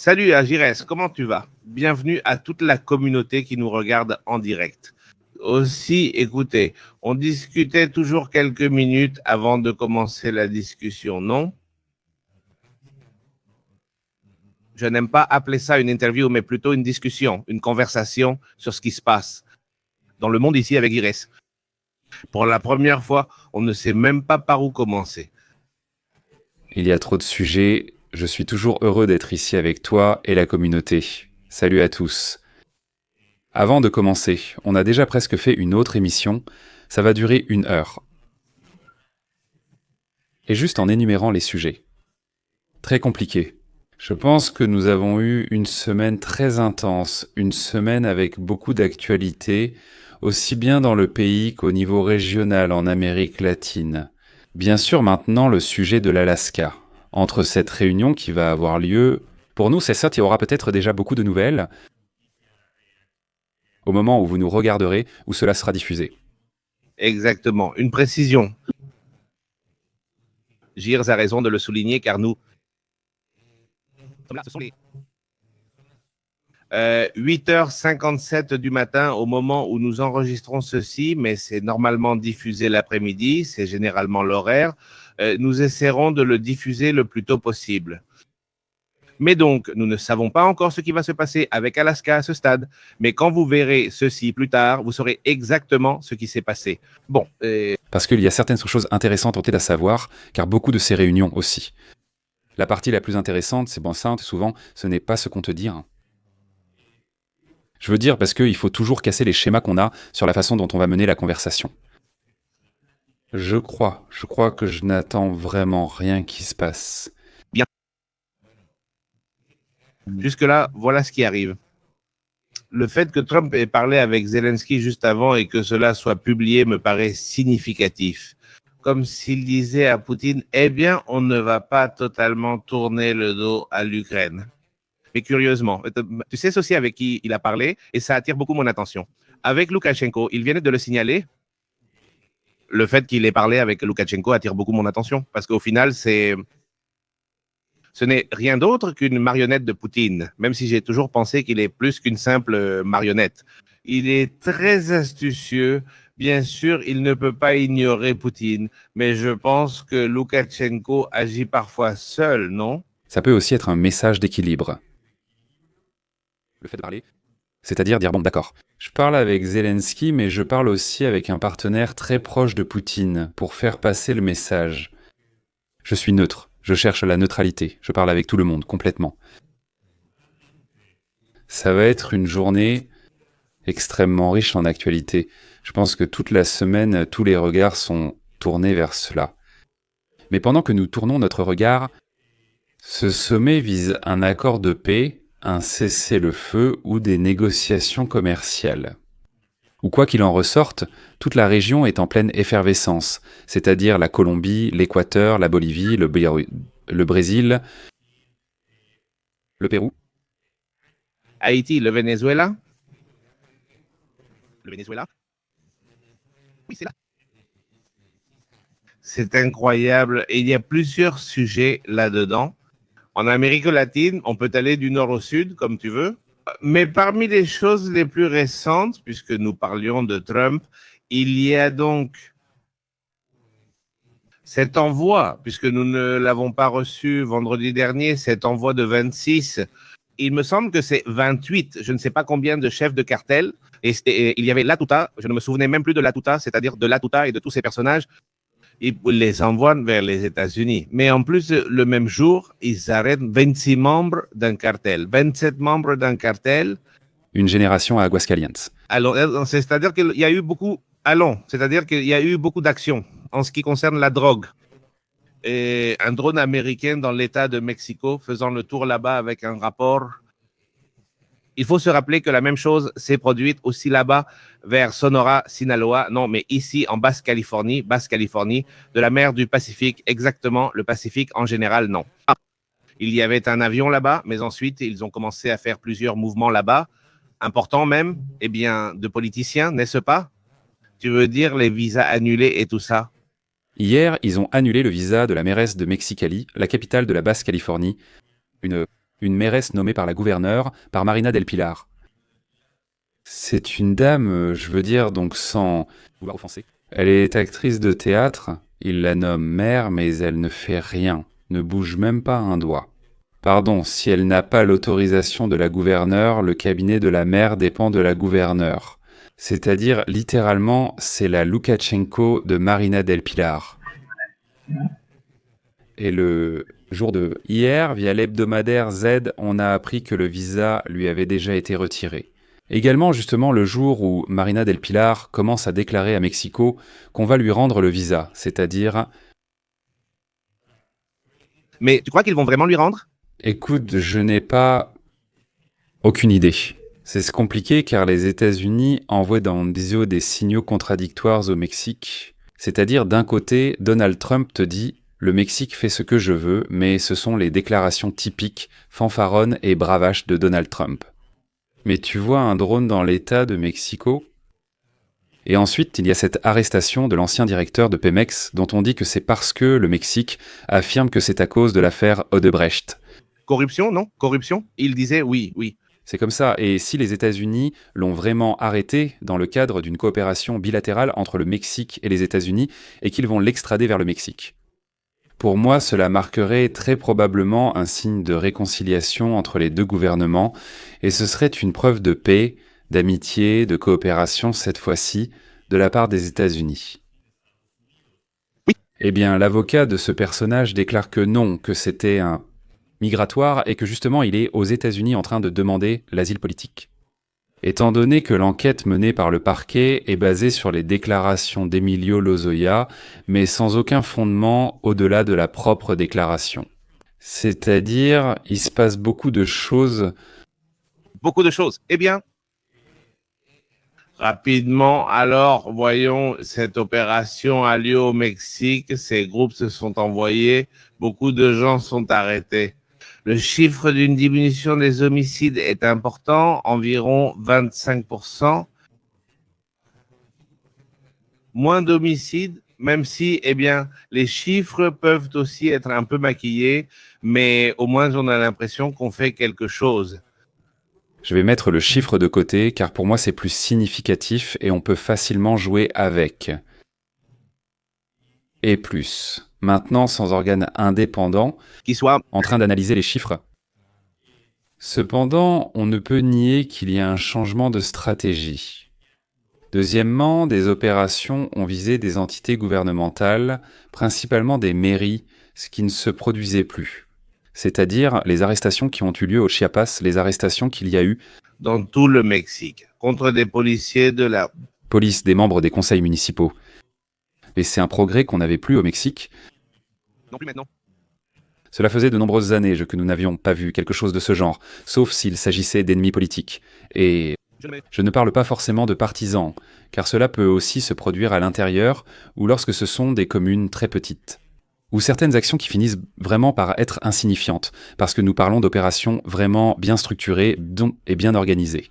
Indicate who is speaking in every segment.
Speaker 1: Salut Agires, comment tu vas? Bienvenue à toute la communauté qui nous regarde en direct. Aussi, écoutez, on discutait toujours quelques minutes avant de commencer la discussion, non? Je n'aime pas appeler ça une interview, mais plutôt une discussion, une conversation sur ce qui se passe dans le monde ici avec Iris. Pour la première fois, on ne sait même pas par où commencer.
Speaker 2: Il y a trop de sujets. Je suis toujours heureux d'être ici avec toi et la communauté. Salut à tous. Avant de commencer, on a déjà presque fait une autre émission. Ça va durer 1 heure. Et juste en énumérant les sujets. Très compliqué. Je pense que nous avons eu une semaine très intense, une semaine avec beaucoup d'actualités, aussi bien dans le pays qu'au niveau régional en Amérique latine. Bien sûr maintenant le sujet de l'Alaska. Entre cette réunion qui va avoir lieu, pour nous c'est certes, il y aura peut-être déjà beaucoup de nouvelles au moment où vous nous regarderez, où cela sera diffusé.
Speaker 1: Exactement, une précision. Girs a raison de le souligner car nous... Ce sont les 8h57 du matin au moment où nous enregistrons ceci, mais c'est normalement diffusé l'après-midi, c'est généralement l'horaire. Nous essaierons de le diffuser le plus tôt possible. Mais donc, nous ne savons pas encore ce qui va se passer avec Alaska à ce stade. Mais quand vous verrez ceci plus tard, vous saurez exactement ce qui s'est passé. Bon.
Speaker 2: Parce qu'il y a certaines choses intéressantes à savoir, car beaucoup de ces réunions aussi. La partie la plus intéressante, c'est bon simple, souvent, ce n'est pas ce qu'on te dit. Je veux dire parce qu'il faut toujours casser les schémas qu'on a sur la façon dont on va mener la conversation. Je crois que je n'attends vraiment rien qui se passe.
Speaker 1: Bien. Jusque-là, voilà ce qui arrive. Le fait que Trump ait parlé avec Zelensky juste avant et que cela soit publié me paraît significatif. Comme s'il disait à Poutine, eh bien, on ne va pas totalement tourner le dos à l'Ukraine. Mais curieusement, tu sais aussi avec qui il a parlé et ça attire beaucoup mon attention. Avec Loukachenko, il vient de le signaler. Le fait qu'il ait parlé avec Loukachenko attire beaucoup mon attention parce qu'au final, ce n'est rien d'autre qu'une marionnette de Poutine, même si j'ai toujours pensé qu'il est plus qu'une simple marionnette. Il est très astucieux. Bien sûr, il ne peut pas ignorer Poutine, mais je pense que Loukachenko agit parfois seul, non?
Speaker 2: Ça peut aussi être un message d'équilibre. Le fait de parler, c'est-à-dire dire bon d'accord, je parle avec Zelensky, mais je parle aussi avec un partenaire très proche de Poutine pour faire passer le message. Je suis neutre, je cherche la neutralité, je parle avec tout le monde, complètement. Ça va être une journée extrêmement riche en actualité. Je pense que toute la semaine, tous les regards sont tournés vers cela. Mais pendant que nous tournons notre regard, ce sommet vise un accord de paix, un cessez-le-feu ou des négociations commerciales. Ou quoi qu'il en ressorte, toute la région est en pleine effervescence, c'est-à-dire la Colombie, l'Équateur, la Bolivie, le Brésil, le Pérou,
Speaker 1: Haïti, le Venezuela. Le Venezuela? Oui, c'est là. C'est incroyable. Et il y a plusieurs sujets là-dedans. En Amérique latine, on peut aller du nord au sud, comme tu veux. Mais parmi les choses les plus récentes, puisque nous parlions de Trump, il y a donc cet envoi, puisque nous ne l'avons pas reçu vendredi dernier, cet envoi de 26. Il me semble que c'est 28, je ne sais pas combien de chefs de cartel. Et il y avait Latuta, je ne me souvenais même plus de Latuta, c'est-à-dire de Latuta et de tous ces personnages. Ils les envoient vers les États-Unis. Mais en plus, le même jour, ils arrêtent 26 membres d'un cartel, 27 membres d'un cartel.
Speaker 2: Une génération à Aguascalientes.
Speaker 1: Alors, c'est-à-dire qu'il y a eu beaucoup, c'est-à-dire qu'il y a eu beaucoup d'actions en ce qui concerne la drogue. Et un drone américain dans l'État de Mexico faisant le tour là-bas avec un rapport. Il faut se rappeler que la même chose s'est produite aussi là-bas vers Sonora, Sinaloa, non, mais ici en Basse-Californie, de la mer du Pacifique, exactement, le Pacifique en général, non. Il y avait un avion là-bas, mais ensuite, ils ont commencé à faire plusieurs mouvements là-bas, importants même, eh bien, de politiciens, n'est-ce pas? Tu veux dire les visas annulés et tout ça?
Speaker 2: Hier, ils ont annulé le visa de la mairesse de Mexicali, la capitale de la Basse-Californie, une une mairesse nommée par la gouverneure, par Marina del Pilar. C'est une dame, je veux dire, donc sans vouloir offenser. Elle est actrice de théâtre, il la nomme mère, mais elle ne fait rien, ne bouge même pas un doigt. Pardon, si elle n'a pas l'autorisation de la gouverneure, le cabinet de la mère dépend de la gouverneure. C'est-à-dire, littéralement, c'est la Loukachenko de Marina del Pilar. Et le jour de hier, via l'hebdomadaire Z, on a appris que le visa lui avait déjà été retiré. Également, justement, le jour où Marina del Pilar commence à déclarer à Mexico qu'on va lui rendre le visa, c'est-à-dire...
Speaker 1: Mais tu crois qu'ils vont vraiment lui rendre?
Speaker 2: Écoute, je n'ai pas aucune idée. C'est compliqué car les États-Unis envoient dans des signaux contradictoires au Mexique. C'est-à-dire, d'un côté, Donald Trump te dit « Le Mexique fait ce que je veux », mais ce sont les déclarations typiques, fanfaronnes et bravaches de Donald Trump. Mais tu vois un drone dans l'État de Mexico? Et ensuite, il y a cette arrestation de l'ancien directeur de Pemex, dont on dit que c'est parce que le Mexique affirme que c'est à cause de l'affaire Odebrecht.
Speaker 1: Corruption, non? Corruption? Il disait oui, oui.
Speaker 2: C'est comme ça. Et si les États-Unis l'ont vraiment arrêté dans le cadre d'une coopération bilatérale entre le Mexique et les États-Unis et qu'ils vont l'extrader vers le Mexique? Pour moi, cela marquerait très probablement un signe de réconciliation entre les deux gouvernements et ce serait une preuve de paix, d'amitié, de coopération cette fois-ci, de la part des États-Unis.
Speaker 1: Oui.
Speaker 2: Eh bien, l'avocat de ce personnage déclare que non, que c'était un migratoire et que justement il est aux États-Unis en train de demander l'asile politique. Étant donné que l'enquête menée par le parquet est basée sur les déclarations d'Emilio Lozoya, mais sans aucun fondement au-delà de la propre déclaration. C'est-à-dire, il se passe beaucoup de choses.
Speaker 1: Beaucoup de choses. Eh bien, rapidement, alors, voyons, cette opération a lieu au Mexique, ces groupes se sont envoyés, beaucoup de gens sont arrêtés. Le chiffre d'une diminution des homicides est important, environ 25%. Moins d'homicides, même si, eh bien, les chiffres peuvent aussi être un peu maquillés, mais au moins on a l'impression qu'on fait quelque chose.
Speaker 2: Je vais mettre le chiffre de côté, car pour moi c'est plus significatif et on peut facilement jouer avec. Et plus. Maintenant, sans organe indépendant,
Speaker 1: Qui soit
Speaker 2: en train d'analyser les chiffres. Cependant, on ne peut nier qu'il y a un changement de stratégie. Deuxièmement, des opérations ont visé des entités gouvernementales, principalement des mairies, ce qui ne se produisait plus. C'est-à-dire les arrestations qui ont eu lieu au Chiapas, les arrestations qu'il y a eu
Speaker 1: dans tout le Mexique, contre des policiers de la
Speaker 2: police, des membres des conseils municipaux. Et c'est un progrès qu'on n'avait plus au Mexique.
Speaker 1: Non plus maintenant.
Speaker 2: Cela faisait de nombreuses années que nous n'avions pas vu quelque chose de ce genre, sauf s'il s'agissait d'ennemis politiques. Et je ne parle pas forcément de partisans, car cela peut aussi se produire à l'intérieur ou lorsque ce sont des communes très petites. Ou certaines actions qui finissent vraiment par être insignifiantes, parce que nous parlons d'opérations vraiment bien structurées et bien organisées.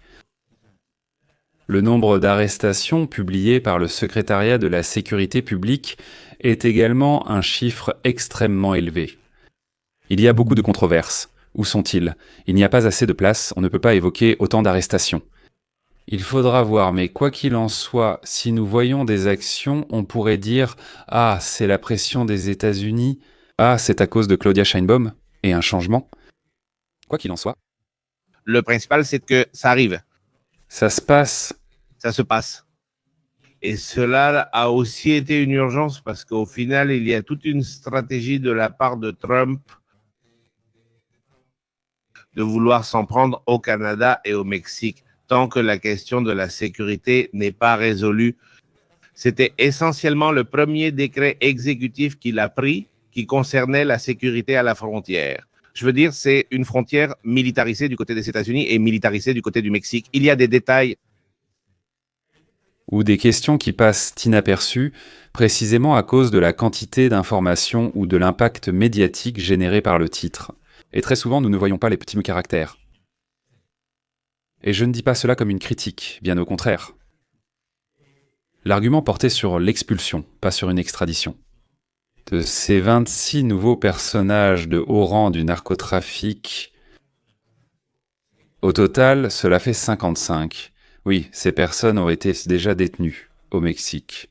Speaker 2: Le nombre d'arrestations publiées par le secrétariat de la sécurité publique est également un chiffre extrêmement élevé. Il y a beaucoup de controverses. Où sont-ils? Il n'y a pas assez de place, on ne peut pas évoquer autant d'arrestations. Il faudra voir, mais quoi qu'il en soit, si nous voyons des actions, on pourrait dire « Ah, c'est la pression des États-Unis. Ah, c'est à cause de Claudia Sheinbaum. » Et un changement. Quoi qu'il en soit.
Speaker 1: Le principal, c'est que ça arrive.
Speaker 2: Ça se passe.
Speaker 1: Ça se passe. Et cela a aussi été une urgence parce qu'au final, il y a toute une stratégie de la part de Trump de vouloir s'en prendre au Canada et au Mexique tant que la question de la sécurité n'est pas résolue. C'était essentiellement le premier décret exécutif qu'il a pris qui concernait la sécurité à la frontière. Je veux dire, c'est une frontière militarisée du côté des États-Unis et militarisée du côté du Mexique. Il y a des détails
Speaker 2: ou des questions qui passent inaperçues, précisément à cause de la quantité d'informations ou de l'impact médiatique généré par le titre. Et très souvent, nous ne voyons pas les petits caractères. Et je ne dis pas cela comme une critique, bien au contraire. L'argument portait sur l'expulsion, pas sur une extradition. De ces 26 nouveaux personnages de haut rang du narcotrafic, Au total, cela fait 55. Oui, ces personnes ont été déjà détenues au Mexique.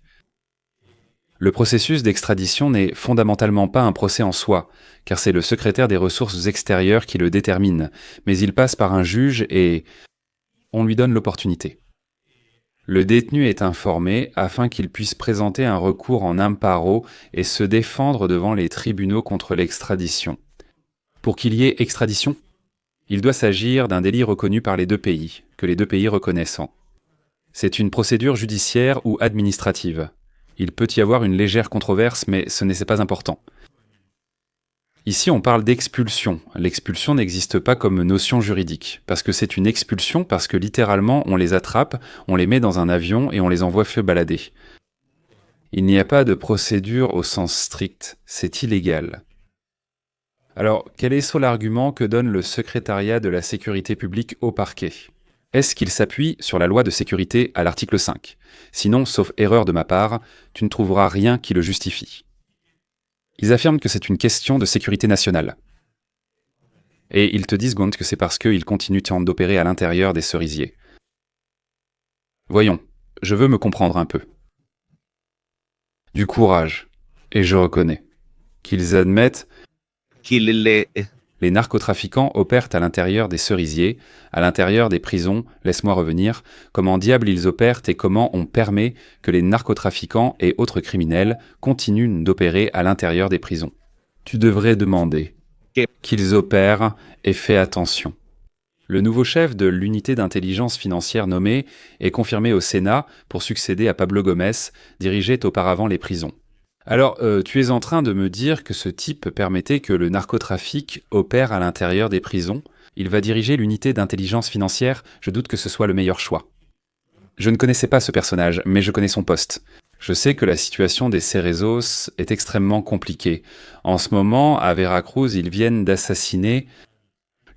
Speaker 2: Le processus d'extradition n'est fondamentalement pas un procès en soi, car c'est le secrétaire des ressources extérieures qui le détermine, mais il passe par un juge et on lui donne l'opportunité. Le détenu est informé afin qu'il puisse présenter un recours en amparo et se défendre devant les tribunaux contre l'extradition. Pour qu'il y ait extradition, il doit s'agir d'un délit reconnu par les deux pays, que les deux pays reconnaissant. C'est une procédure judiciaire ou administrative. Il peut y avoir une légère controverse, mais ce n'est pas important. Ici, on parle d'expulsion. L'expulsion n'existe pas comme notion juridique, parce que c'est une expulsion, parce que littéralement, on les attrape, on les met dans un avion et on les envoie se balader. Il n'y a pas de procédure au sens strict, c'est illégal. Alors, quel est l'argument que donne le secrétariat de la sécurité publique au parquet ? Est-ce qu'il s'appuie sur la loi de sécurité à l'article 5 ? Sinon, sauf erreur de ma part, tu ne trouveras rien qui le justifie. Ils affirment que c'est une question de sécurité nationale. Et ils te disent, Gaunt, que c'est parce qu'ils continuent d'opérer à l'intérieur des cerisiers. Voyons, je veux me comprendre un peu. Du courage, et je reconnais. Qu'ils admettent les narcotrafiquants opèrent à l'intérieur des cerisiers, à l'intérieur des prisons, laisse-moi revenir, comment diable ils opèrent et comment on permet que les narcotrafiquants et autres criminels continuent d'opérer à l'intérieur des prisons. Tu devrais demander qu'ils opèrent et fais attention. Le nouveau chef de l'unité d'intelligence financière nommé est confirmé au Sénat pour succéder à Pablo Gómez, dirigeait auparavant les prisons. Alors, tu es en train de me dire que ce type permettait que le narcotrafic opère à l'intérieur des prisons. Il va diriger l'unité d'intelligence financière, je doute que ce soit le meilleur choix. Je ne connaissais pas ce personnage, mais je connais son poste. Je sais que la situation des Cerezos est extrêmement compliquée. En ce moment, à Veracruz, ils viennent d'assassiner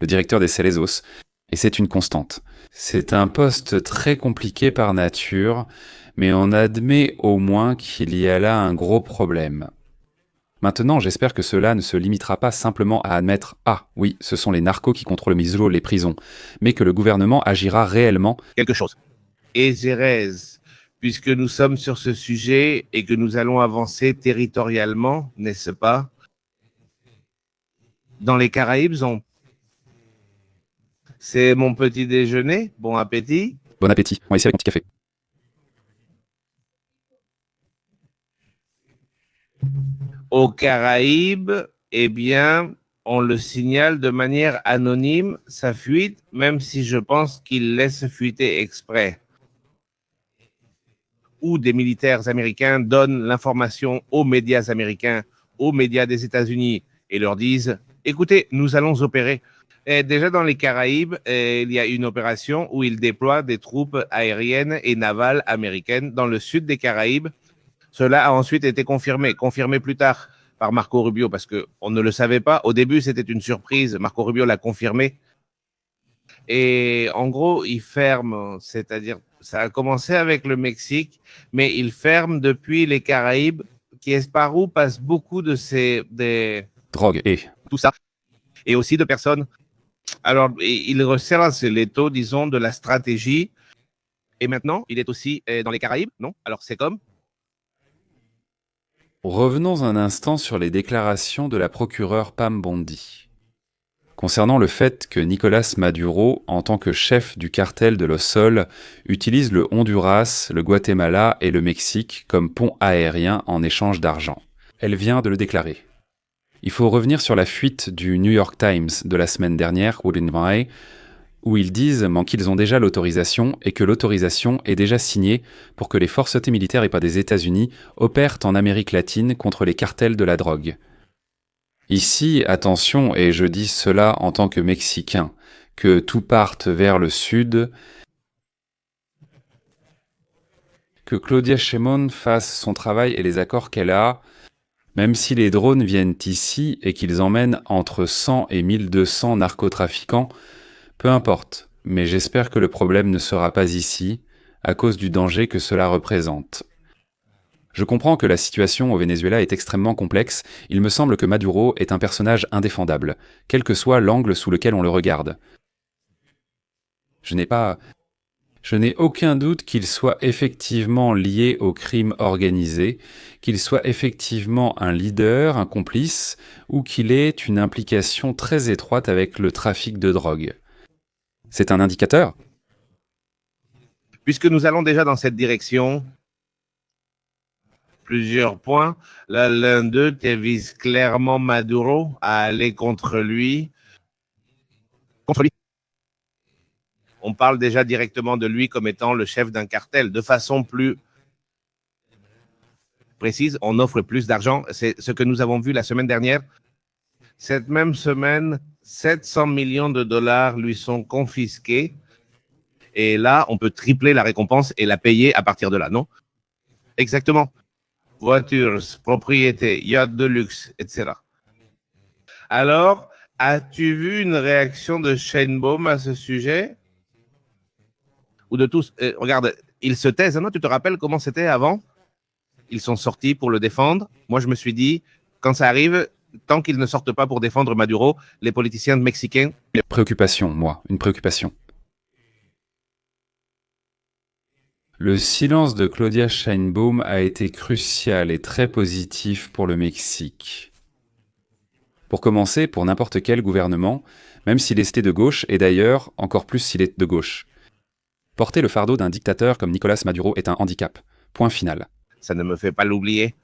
Speaker 2: le directeur des Cerezos, et c'est une constante. C'est un poste très compliqué par nature, mais on admet au moins qu'il y a là un gros problème. Maintenant, j'espère que cela ne se limitera pas simplement à admettre « Ah, oui, ce sont les narcos qui contrôlent les prisons », mais que le gouvernement agira réellement
Speaker 1: quelque chose. Et Gérez, puisque nous sommes sur ce sujet et que nous allons avancer territorialement, n'est-ce pas? Dans les Caraïbes, c'est mon petit déjeuner. Bon appétit.
Speaker 2: Bon appétit, on va essayer avec un petit café.
Speaker 1: Aux Caraïbes, eh bien, on le signale de manière anonyme, sa fuite, même si je pense qu'il laisse fuiter exprès. Où des militaires américains donnent l'information aux médias américains, aux médias des États-Unis, et leur disent « Écoutez, nous allons opérer ». Et déjà dans les Caraïbes, il y a une opération où ils déploient des troupes aériennes et navales américaines dans le sud des Caraïbes. Cela a ensuite été confirmé plus tard par Marco Rubio, parce qu'on ne le savait pas. Au début, c'était une surprise. Marco Rubio l'a confirmé. Et en gros, il ferme, c'est-à-dire, ça a commencé avec le Mexique, mais il ferme depuis les Caraïbes, qui est par où passent beaucoup des
Speaker 2: drogues et
Speaker 1: tout ça, et aussi de personnes. Alors, il resserre les taux, disons, de la stratégie. Et maintenant, il est aussi dans les Caraïbes, non? Alors, c'est comme?
Speaker 2: Revenons un instant sur les déclarations de la procureure Pam Bondi. Concernant le fait que Nicolas Maduro, en tant que chef du cartel de Los Sols, utilise le Honduras, le Guatemala et le Mexique comme pont aérien en échange d'argent. Elle vient de le déclarer. Il faut revenir sur la fuite du New York Times de la semaine dernière, où ils disent qu'ils ont déjà l'autorisation et que l'autorisation est déjà signée pour que les forces militaires et pas des États-Unis opèrent en Amérique latine contre les cartels de la drogue. Ici, attention, et je dis cela en tant que Mexicain, que tout parte vers le sud, que Claudia Sheinbaum fasse son travail et les accords qu'elle a, même si les drones viennent ici et qu'ils emmènent entre 100 et 1200 narcotrafiquants, peu importe, mais j'espère que le problème ne sera pas ici, à cause du danger que cela représente. Je comprends que la situation au Venezuela est extrêmement complexe, il me semble que Maduro est un personnage indéfendable, quel que soit l'angle sous lequel on le regarde. Je n'ai aucun doute qu'il soit effectivement lié au crime organisé, qu'il soit effectivement un leader, un complice, ou qu'il ait une implication très étroite avec le trafic de drogue. C'est un indicateur ?
Speaker 1: Puisque nous allons déjà dans cette direction, plusieurs points. Là, l'un d'eux vise clairement Maduro à aller contre lui. On parle déjà directement de lui comme étant le chef d'un cartel. De façon plus précise, on offre plus d'argent. C'est ce que nous avons vu la semaine dernière. Cette même semaine, 700 millions de dollars lui sont confisqués. Et là, on peut tripler la récompense et la payer à partir de là, non? Exactement. Voitures, propriétés, yachts de luxe, etc. Alors, as-tu vu une réaction de Shane Baum à ce sujet? Ou de tous? Regarde, ils se taisent, non? Tu te rappelles comment c'était avant? Ils sont sortis pour le défendre. Moi, je me suis dit, quand ça arrive, tant qu'ils ne sortent pas pour défendre Maduro, les politiciens mexicains...
Speaker 2: Une préoccupation. Le silence de Claudia Sheinbaum a été crucial et très positif pour le Mexique. Pour commencer, pour n'importe quel gouvernement, même s'il est de gauche, et d'ailleurs encore plus s'il est de gauche. Porter le fardeau d'un dictateur comme Nicolas Maduro est un handicap. Point final.
Speaker 1: Ça ne me fait pas l'oublier.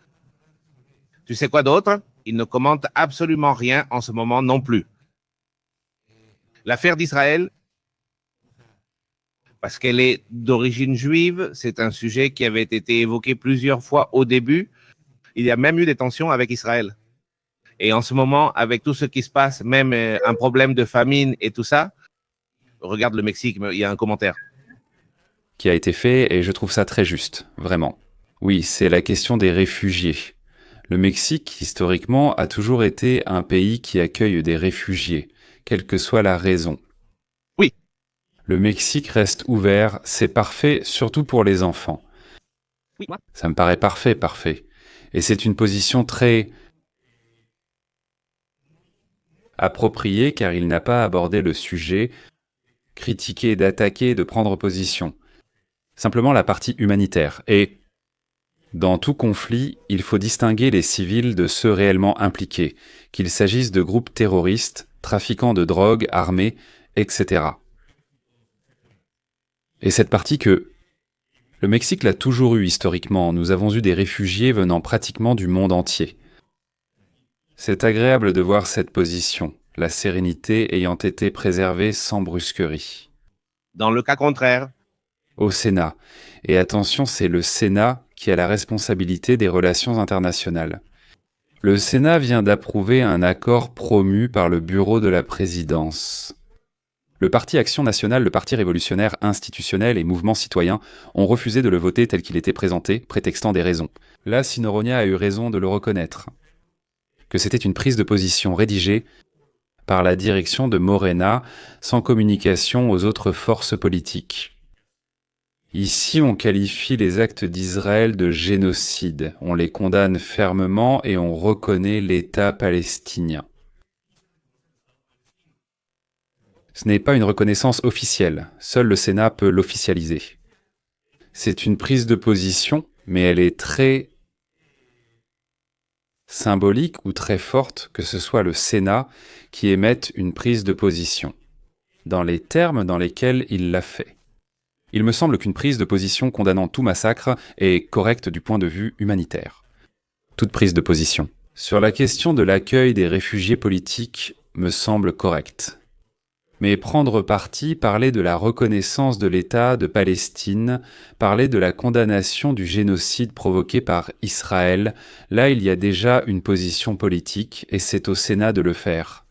Speaker 1: Tu sais quoi d'autre? Il ne commente absolument rien en ce moment non plus. L'affaire d'Israël, parce qu'elle est d'origine juive, c'est un sujet qui avait été évoqué plusieurs fois au début. Il y a même eu des tensions avec Israël. Et en ce moment, avec tout ce qui se passe, même un problème de famine et tout ça, regarde le Mexique, il y a un commentaire.
Speaker 2: Qui a été fait, et je trouve ça très juste, vraiment. Oui, c'est la question des réfugiés. Le Mexique, historiquement, a toujours été un pays qui accueille des réfugiés, quelle que soit la raison.
Speaker 1: Oui.
Speaker 2: Le Mexique reste ouvert, c'est parfait, surtout pour les enfants.
Speaker 1: Oui.
Speaker 2: Ça me paraît parfait. Et c'est une position très appropriée car il n'a pas abordé le sujet, critiquer, d'attaquer, de prendre position. Simplement la partie humanitaire. Et dans tout conflit, il faut distinguer les civils de ceux réellement impliqués, qu'il s'agisse de groupes terroristes, trafiquants de drogue, armés, etc. Et cette partie que le Mexique l'a toujours eu historiquement, nous avons eu des réfugiés venant pratiquement du monde entier. C'est agréable de voir cette position, la sérénité ayant été préservée sans brusquerie.
Speaker 1: Dans le cas contraire,
Speaker 2: au Sénat. Et attention, c'est le Sénat qui a la responsabilité des relations internationales. Le Sénat vient d'approuver un accord promu par le bureau de la présidence. Le Parti Action Nationale, le Parti révolutionnaire institutionnel et Mouvement citoyen ont refusé de le voter tel qu'il était présenté, prétextant des raisons. Là, Sinoronia a eu raison de le reconnaître. Que c'était une prise de position rédigée par la direction de Morena, sans communication aux autres forces politiques. Ici, on qualifie les actes d'Israël de génocide. On les condamne fermement et on reconnaît l'État palestinien. Ce n'est pas une reconnaissance officielle. Seul le Sénat peut l'officialiser. C'est une prise de position, mais elle est très symbolique ou très forte que ce soit le Sénat qui émette une prise de position, dans les termes dans lesquels il l'a fait. Il me semble qu'une prise de position condamnant tout massacre est correcte du point de vue humanitaire. Toute prise de position sur la question de l'accueil des réfugiés politiques me semble correcte. Mais prendre parti, parler de la reconnaissance de l'État de Palestine, parler de la condamnation du génocide provoqué par Israël, là il y a déjà une position politique et c'est au Sénat de le faire.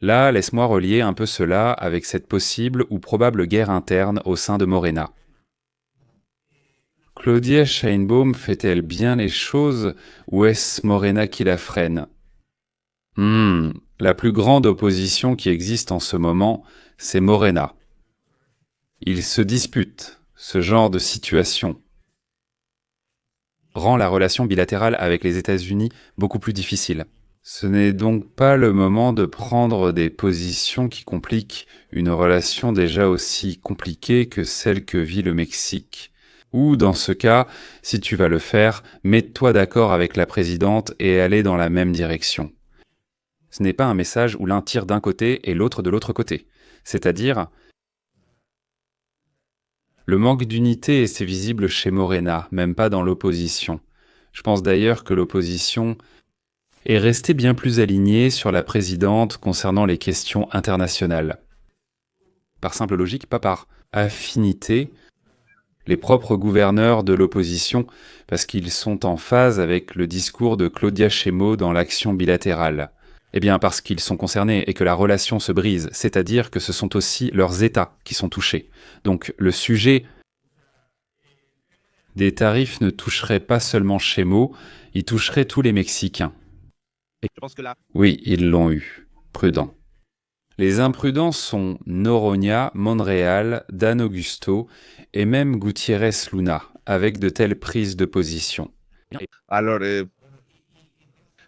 Speaker 2: Là, laisse-moi relier un peu cela avec cette possible ou probable guerre interne au sein de Morena. Claudia Sheinbaum fait-elle bien les choses ou est-ce Morena qui la freine ? La plus grande opposition qui existe en ce moment, c'est Morena. Ils se disputent. Ce genre de situation rend la relation bilatérale avec les États-Unis beaucoup plus difficile. Ce n'est donc pas le moment de prendre des positions qui compliquent une relation déjà aussi compliquée que celle que vit le Mexique. Ou, dans ce cas, si tu vas le faire, mets-toi d'accord avec la présidente et allez dans la même direction. Ce n'est pas un message où l'un tire d'un côté et l'autre de l'autre côté. C'est-à-dire, le manque d'unité est visible chez Morena, même pas dans l'opposition. Je pense d'ailleurs que l'opposition est restée bien plus alignée sur la présidente concernant les questions internationales. Par simple logique, pas par affinité, les propres gouverneurs de l'opposition, parce qu'ils sont en phase avec le discours de Claudia Sheinbaum dans l'action bilatérale. Eh bien parce qu'ils sont concernés et que la relation se brise, c'est-à-dire que ce sont aussi leurs États qui sont touchés. Donc le sujet des tarifs ne toucherait pas seulement Sheinbaum, il toucherait tous les Mexicains.
Speaker 1: Et je pense que là,
Speaker 2: Oui, ils l'ont eu. Prudent. Les imprudents sont Noronha, Monreal, Dan Augusto et même Gutiérrez Luna, avec de telles prises de position.
Speaker 1: alors,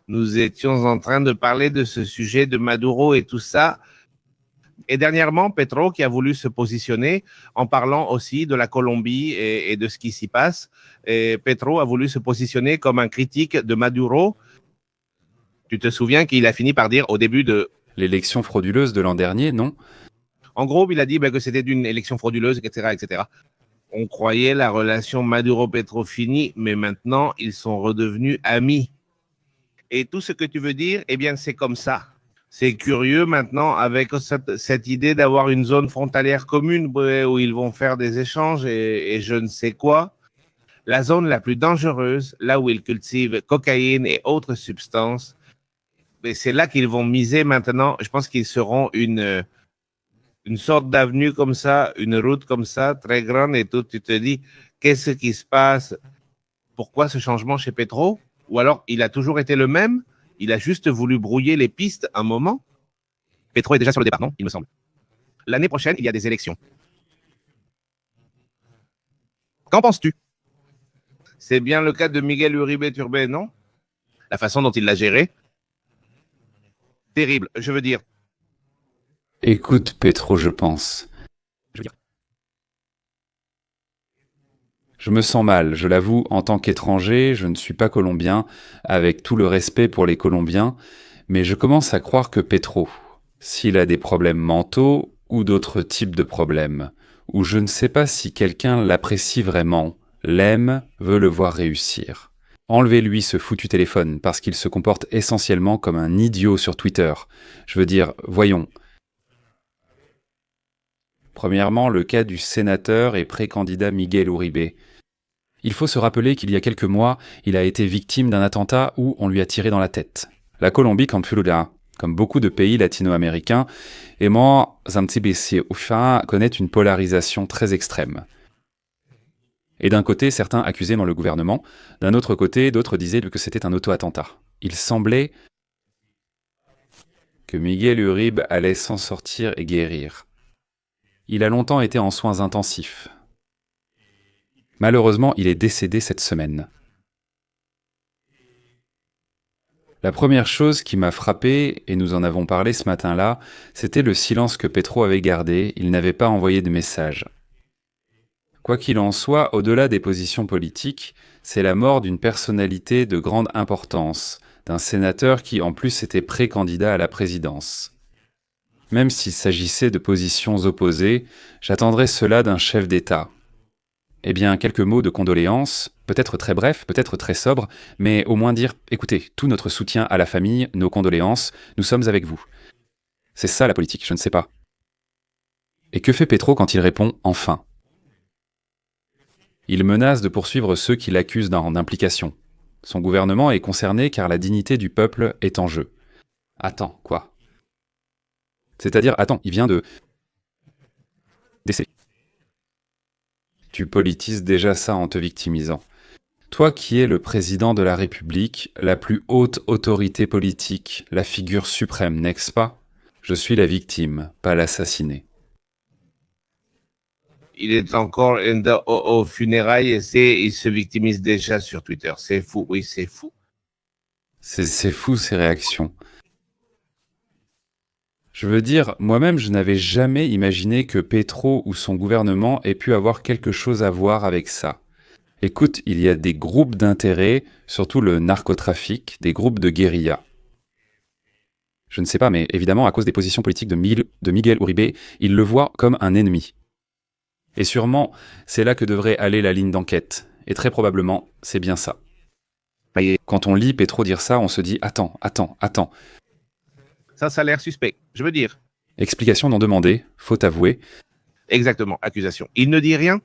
Speaker 1: nous étions en train de parler de ce sujet de Maduro et tout ça. Et dernièrement, Petro qui a voulu se positionner en parlant aussi de la Colombie et de ce qui s'y passe. Et Petro a voulu se positionner comme un critique de Maduro. Tu te souviens qu'il a fini par dire au début de...
Speaker 2: L'élection frauduleuse de l'an dernier, non?
Speaker 1: En gros, il a dit que c'était une élection frauduleuse, etc., etc. On croyait la relation Maduro-Petro finie, mais maintenant, ils sont redevenus amis. Et tout ce que tu veux dire, eh bien, c'est comme ça. C'est curieux maintenant avec cette idée d'avoir une zone frontalière commune où ils vont faire des échanges et je ne sais quoi. La zone la plus dangereuse, là où ils cultivent cocaïne et autres substances, mais c'est là qu'ils vont miser maintenant. Je pense qu'ils seront une sorte d'avenue comme ça, une route comme ça, très grande et tout. Tu te dis, qu'est-ce qui se passe? Pourquoi ce changement chez Petro? Ou alors, il a toujours été le même? Il a juste voulu brouiller les pistes un moment? Petro est déjà sur le départ, non? Il me semble. L'année prochaine, il y a des élections. Qu'en penses-tu? C'est bien le cas de Miguel Uribe Turbay, non? La façon dont il l'a géré? Terrible. Je veux dire,
Speaker 2: Écoute, Petro, je pense. Je me sens mal, je l'avoue, en tant qu'étranger, je ne suis pas colombien, avec tout le respect pour les Colombiens, mais je commence à croire que Petro, s'il a des problèmes mentaux ou d'autres types de problèmes, ou je ne sais pas si quelqu'un l'apprécie vraiment, l'aime, veut le voir réussir. Enlevez-lui ce foutu téléphone parce qu'il se comporte essentiellement comme un idiot sur Twitter. Je veux dire, voyons. Premièrement, le cas du sénateur et pré-candidat Miguel Uribe. Il faut se rappeler qu'il y a quelques mois, il a été victime d'un attentat où on lui a tiré dans la tête. La Colombie, comme beaucoup de pays latino-américains, et moi, Zanzibar connaît une polarisation très extrême. Et d'un côté, certains accusaient dans le gouvernement, d'un autre côté, d'autres disaient que c'était un auto-attentat. Il semblait que Miguel Uribe allait s'en sortir et guérir. Il a longtemps été en soins intensifs. Malheureusement, il est décédé cette semaine. La première chose qui m'a frappé, et nous en avons parlé ce matin-là, c'était le silence que Petro avait gardé, il n'avait pas envoyé de message. Quoi qu'il en soit, au-delà des positions politiques, c'est la mort d'une personnalité de grande importance, d'un sénateur qui en plus était pré-candidat à la présidence. Même s'il s'agissait de positions opposées, j'attendrais cela d'un chef d'État. Eh bien, quelques mots de condoléances, peut-être très brefs, peut-être très sobres, mais au moins dire « Écoutez, tout notre soutien à la famille, nos condoléances, nous sommes avec vous ». C'est ça la politique, je ne sais pas. Et que fait Petro quand il répond « Enfin » ? Il menace de poursuivre ceux qui l'accusent d'implication. Son gouvernement est concerné car la dignité du peuple est en jeu. Attends, quoi ? C'est-à-dire, attends, il vient de décéder. Tu politises déjà ça en te victimisant. Toi qui es le président de la République, la plus haute autorité politique, la figure suprême, n'est-ce pas ? Je suis la victime, pas l'assassiné.
Speaker 1: il est encore aux funérailles et il se victimise déjà sur Twitter. C'est fou, oui, c'est fou.
Speaker 2: C'est fou ces réactions. Je veux dire, moi-même, je n'avais jamais imaginé que Petro ou son gouvernement ait pu avoir quelque chose à voir avec ça. Écoute, il y a des groupes d'intérêt, surtout le narcotrafic, des groupes de guérilla. Je ne sais pas, mais évidemment, à cause des positions politiques de Miguel Uribe, il le voit comme un ennemi. Et sûrement, c'est là que devrait aller la ligne d'enquête. Et très probablement, c'est bien ça. Quand on lit Petro dire ça, on se dit « Attends. »
Speaker 1: Ça a l'air suspect. Je veux dire.
Speaker 2: Explication non demandée, faut avouer.
Speaker 1: Exactement, accusation. Il ne dit rien.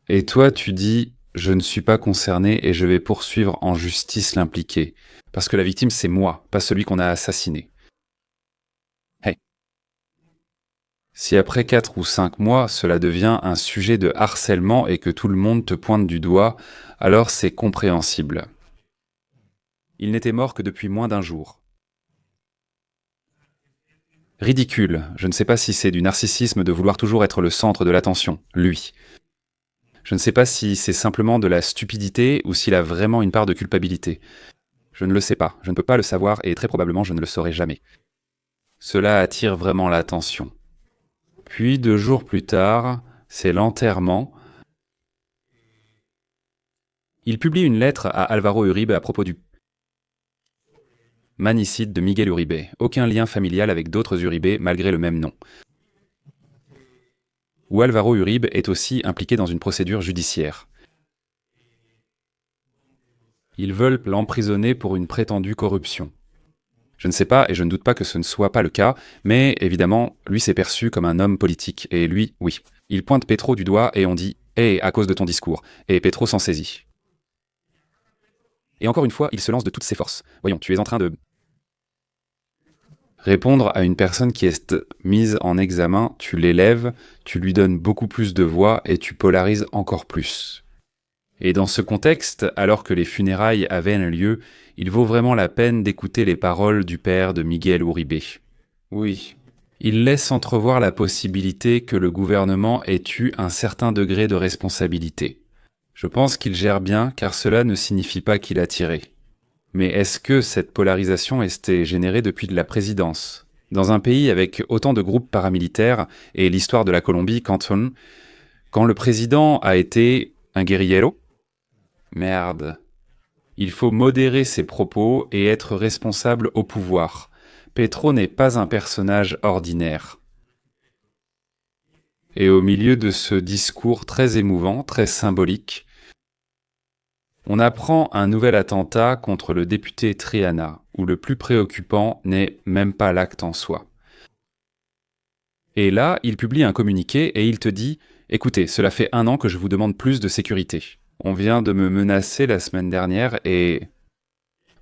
Speaker 2: Et toi, tu dis « Je ne suis pas concerné et je vais poursuivre en justice l'impliqué. » Parce que la victime, c'est moi, pas celui qu'on a assassiné. Hey. Si après 4 ou 5 mois, cela devient un sujet de harcèlement et que tout le monde te pointe du doigt, alors c'est compréhensible. Il n'était mort que depuis moins d'1 jour. Ridicule, je ne sais pas si c'est du narcissisme de vouloir toujours être le centre de l'attention, lui. Je ne sais pas si c'est simplement de la stupidité ou s'il a vraiment une part de culpabilité. Je ne le sais pas, je ne peux pas le savoir et très probablement je ne le saurai jamais. Cela attire vraiment l'attention. Puis 2 jours plus tard, c'est l'enterrement. Il publie une lettre à Álvaro Uribe à propos du manicide de Miguel Uribe. Aucun lien familial avec d'autres Uribe malgré le même nom. Où Álvaro Uribe est aussi impliqué dans une procédure judiciaire. Ils veulent l'emprisonner pour une prétendue corruption. Je ne sais pas et je ne doute pas que ce ne soit pas le cas, mais évidemment, lui s'est perçu comme un homme politique, et lui, oui. Il pointe Petro du doigt et on dit « Hé, à cause de ton discours », et Petro s'en saisit. Et encore une fois, il se lance de toutes ses forces. Voyons, tu es en train de répondre à une personne qui est mise en examen, tu l'élèves, tu lui donnes beaucoup plus de voix et tu polarises encore plus. Et dans ce contexte, alors que les funérailles avaient un lieu, il vaut vraiment la peine d'écouter les paroles du père de Miguel Uribe. Oui, il laisse entrevoir la possibilité que le gouvernement ait eu un certain degré de responsabilité. Je pense qu'il gère bien, car cela ne signifie pas qu'il a tiré. Mais est-ce que cette polarisation était générée depuis de la présidence ? Dans un pays avec autant de groupes paramilitaires, et l'histoire de la Colombie, quand le président a été un guerrillero ? Merde. Il faut modérer ses propos et être responsable au pouvoir. Petro n'est pas un personnage ordinaire. Et au milieu de ce discours très émouvant, très symbolique, on apprend un nouvel attentat contre le député Triana, où le plus préoccupant n'est même pas l'acte en soi. Et là, il publie un communiqué et il te dit « Écoutez, cela fait 1 an que je vous demande plus de sécurité. On vient de me menacer la semaine dernière et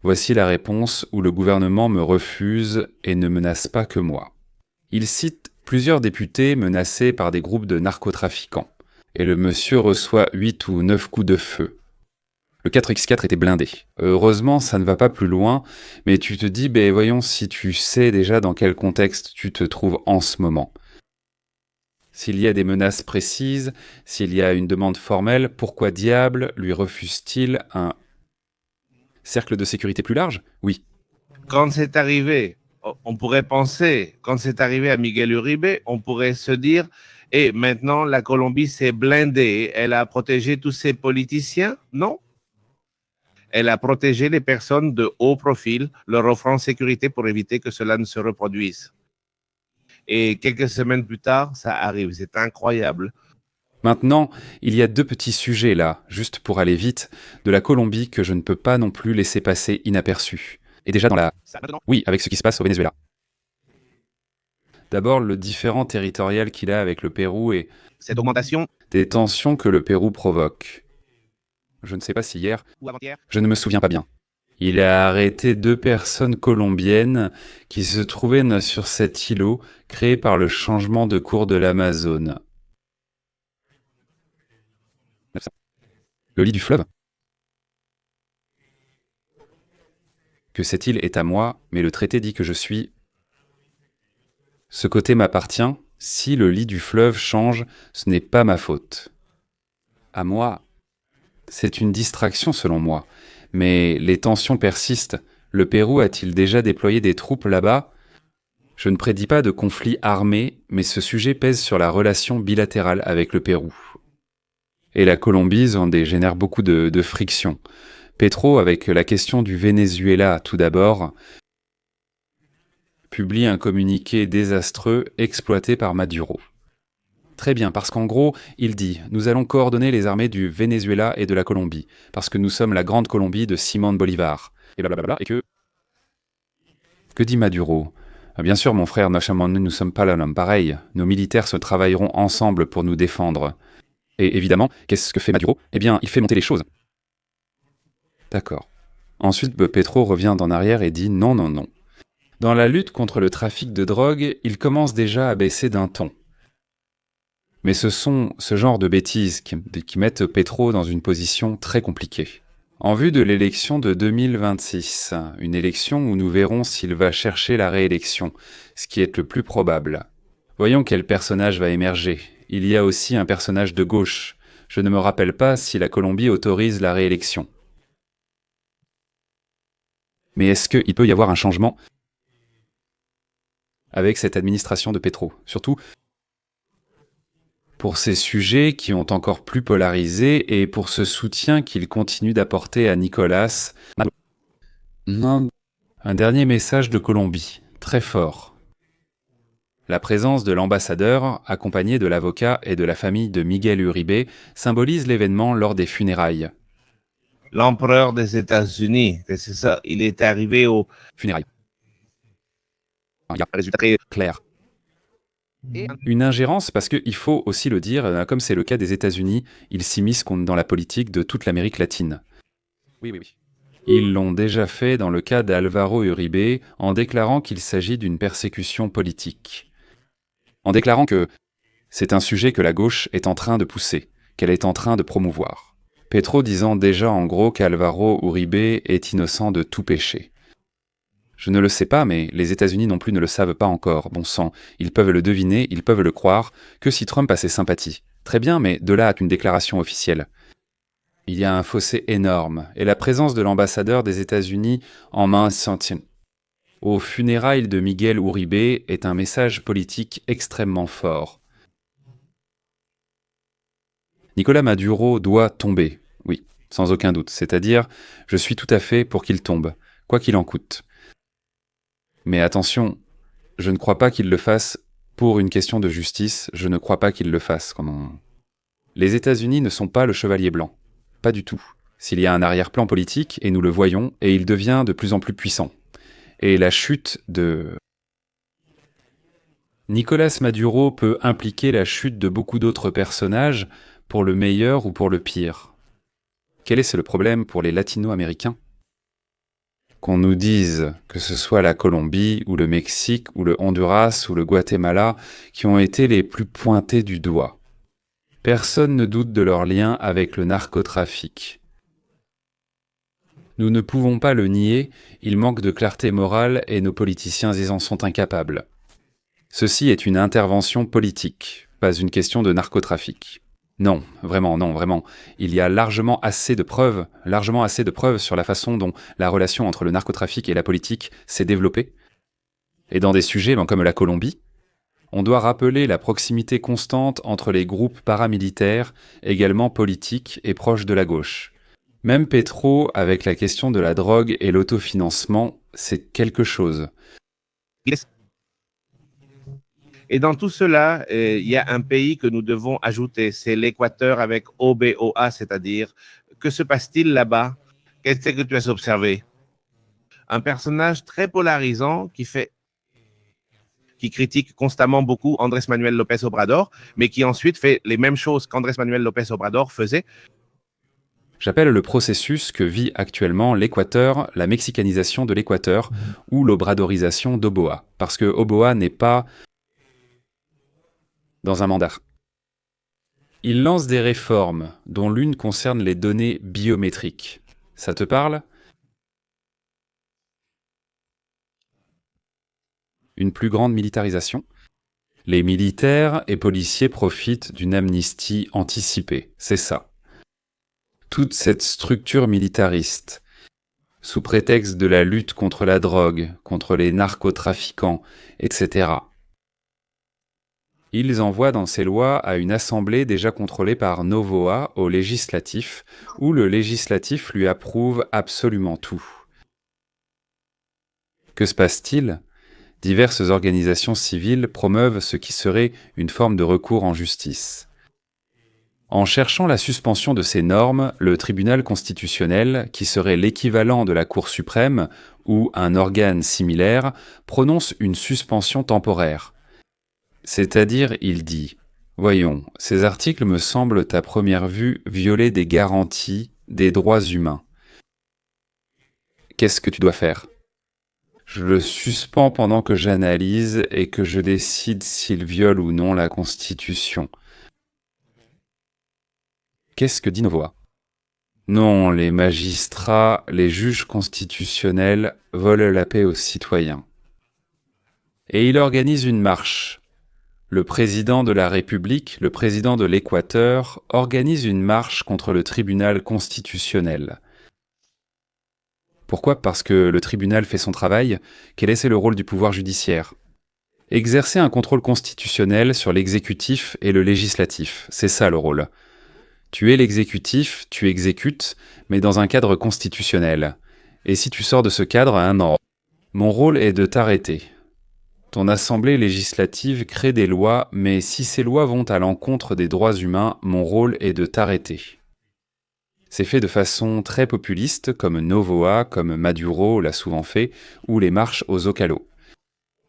Speaker 2: voici la réponse où le gouvernement me refuse et ne menace pas que moi. » Il cite plusieurs députés menacés par des groupes de narcotrafiquants. Et le monsieur reçoit 8 ou 9 coups de feu. Le 4x4 était blindé. Heureusement, ça ne va pas plus loin, mais tu te dis, voyons si tu sais déjà dans quel contexte tu te trouves en ce moment. S'il y a des menaces précises, s'il y a une demande formelle, pourquoi diable lui refuse-t-il un cercle de sécurité plus large ? Oui.
Speaker 1: Quand c'est arrivé, on pourrait penser, quand c'est arrivé à Miguel Uribe, on pourrait se dire, et maintenant la Colombie s'est blindée, elle a protégé tous ses politiciens ? Non. Elle a protégé les personnes de haut profil, leur offrant sécurité pour éviter que cela ne se reproduise. Et quelques semaines plus tard, ça arrive. C'est incroyable.
Speaker 2: Maintenant, il y a 2 petits sujets là, juste pour aller vite, de la Colombie que je ne peux pas non plus laisser passer inaperçus. Et déjà dans la... Oui, avec ce qui se passe au Venezuela. D'abord, le différend territorial qu'il a avec le Pérou et
Speaker 1: cette augmentation
Speaker 2: des tensions que le Pérou provoque. Je ne sais pas si hier,
Speaker 1: ou avant-hier,
Speaker 2: je ne me souviens pas bien. Il a arrêté 2 personnes colombiennes qui se trouvaient sur cet îlot créé par le changement de cours de l'Amazone. Le lit du fleuve ? Que cette île est à moi, mais le traité dit que je suis... Ce côté m'appartient. Si le lit du fleuve change, ce n'est pas ma faute. À moi, c'est une distraction selon moi. Mais les tensions persistent. Le Pérou a-t-il déjà déployé des troupes là-bas? Je ne prédis pas de conflit armé, mais ce sujet pèse sur la relation bilatérale avec le Pérou. Et la Colombie génère beaucoup de frictions. Petro, avec la question du Venezuela tout d'abord, publie un communiqué désastreux exploité par Maduro. Très bien, parce qu'en gros, il dit « Nous allons coordonner les armées du Venezuela et de la Colombie, parce que nous sommes la grande Colombie de Simón Bolívar. » Et blablabla, et que... Que dit Maduro? Bien sûr, mon frère, nous ne sommes pas l'homme pareil. Nos militaires se travailleront ensemble pour nous défendre. Et évidemment, qu'est-ce que fait Maduro? Eh bien, il fait monter les choses. D'accord. Ensuite, Petro revient en arrière et dit non, non, non. Dans la lutte contre le trafic de drogue, il commence déjà à baisser d'un ton. Mais ce sont ce genre de bêtises qui mettent Petro dans une position très compliquée. En vue de l'élection de 2026, une élection où nous verrons s'il va chercher la réélection, ce qui est le plus probable. Voyons quel personnage va émerger. Il y a aussi un personnage de gauche. Je ne me rappelle pas si la Colombie autorise la réélection. Mais est-ce qu'il peut y avoir un changement avec cette administration de Petro? Surtout pour ces sujets qui ont encore plus polarisé et pour ce soutien qu'il continue d'apporter à Nicolas. Un dernier message de Colombie, très fort. La présence de l'ambassadeur, accompagné de l'avocat et de la famille de Miguel Uribe, symbolise l'événement lors des funérailles.
Speaker 1: L'empereur des États-Unis, c'est ça, il est arrivé aux
Speaker 2: funérailles.
Speaker 1: Il y a un résultat très
Speaker 2: clair. Une ingérence, parce qu'il faut aussi le dire, comme c'est le cas des États-Unis, ils s'immiscent dans la politique de toute l'Amérique latine. Oui. Ils l'ont déjà fait dans le cas d'Alvaro Uribe, en déclarant qu'il s'agit d'une persécution politique. En déclarant que c'est un sujet que la gauche est en train de pousser, qu'elle est en train de promouvoir. Petro disant déjà en gros qu'Alvaro Uribe est innocent de tout péché. Je ne le sais pas, mais les États-Unis non plus ne le savent pas encore. Bon sang, ils peuvent le deviner, ils peuvent le croire, que si Trump a ses sympathies. Très bien, mais de là à une déclaration officielle. Il y a un fossé énorme, et la présence de l'ambassadeur des États-Unis en main aux funérailles de Miguel Uribe est un message politique extrêmement fort. Nicolas Maduro doit tomber, oui, sans aucun doute. C'est-à-dire, je suis tout à fait pour qu'il tombe, quoi qu'il en coûte. Mais attention, je ne crois pas qu'il le fasse pour une question de justice, je ne crois pas qu'il le fasse. Les États-Unis ne sont pas le chevalier blanc, pas du tout. S'il y a un arrière-plan politique, et nous le voyons, et il devient de plus en plus puissant. Et la chute de Nicolas Maduro peut impliquer la chute de beaucoup d'autres personnages, pour le meilleur ou pour le pire. Quel est le problème pour les latino-américains? Qu'on nous dise que ce soit la Colombie, ou le Mexique, ou le Honduras, ou le Guatemala, qui ont été les plus pointés du doigt. Personne ne doute de leur lien avec le narcotrafic. Nous ne pouvons pas le nier, il manque de clarté morale et nos politiciens y en sont incapables. Ceci est une intervention politique, pas une question de narcotrafic. Non, vraiment. Il y a largement assez de preuves sur la façon dont la relation entre le narcotrafic et la politique s'est développée. Et dans des sujets comme la Colombie, on doit rappeler la proximité constante entre les groupes paramilitaires, également politiques et proches de la gauche. Même Petro, avec la question de la drogue et l'autofinancement, c'est quelque chose.
Speaker 1: Et dans tout cela, il y a un pays que nous devons ajouter, c'est l'Équateur avec OBOA, c'est-à-dire, que se passe-t-il là-bas? Qu'est-ce que tu as observé? Un personnage très polarisant qui critique constamment beaucoup Andrés Manuel López Obrador, mais qui ensuite fait les mêmes choses qu'Andrés Manuel López Obrador faisait.
Speaker 2: J'appelle le processus que vit actuellement l'Équateur, la mexicanisation de l'Équateur, ou l'obradorisation d'Oboa, parce que Oboa n'est pas dans un mandat. Il lance des réformes, dont l'une concerne les données biométriques. Ça te parle? Une plus grande militarisation? Les militaires et policiers profitent d'une amnistie anticipée, c'est ça. Toute cette structure militariste sous prétexte de la lutte contre la drogue, contre les narcotrafiquants, etc. Ils envoient dans ces lois à une assemblée déjà contrôlée par Novoa au législatif, où le législatif lui approuve absolument tout. Que se passe-t-il ? Diverses organisations civiles promeuvent ce qui serait une forme de recours en justice. En cherchant la suspension de ces normes, le tribunal constitutionnel, qui serait l'équivalent de la Cour suprême ou un organe similaire, prononce une suspension temporaire. C'est-à-dire, il dit « Voyons, ces articles me semblent à première vue violer des garanties, des droits humains. Qu'est-ce que tu dois faire ? Je le suspends pendant que j'analyse et que je décide s'il viole ou non la Constitution. » Qu'est-ce que dit Novoa ? Non, les magistrats, les juges constitutionnels volent la paix aux citoyens. Et il organise une marche. Le président de la République, le président de l'Équateur, organise une marche contre le tribunal constitutionnel. Pourquoi ? Parce que le tribunal fait son travail. Quel est le rôle du pouvoir judiciaire ? Exercer un contrôle constitutionnel sur l'exécutif et le législatif. C'est ça le rôle. Tu es l'exécutif, tu exécutes, mais dans un cadre constitutionnel. Et si tu sors de ce cadre, un ordre. Mon rôle est de t'arrêter. Ton assemblée législative crée des lois, mais si ces lois vont à l'encontre des droits humains, mon rôle est de t'arrêter. C'est fait de façon très populiste, comme Novoa, comme Maduro l'a souvent fait, ou les marches au Zocalo.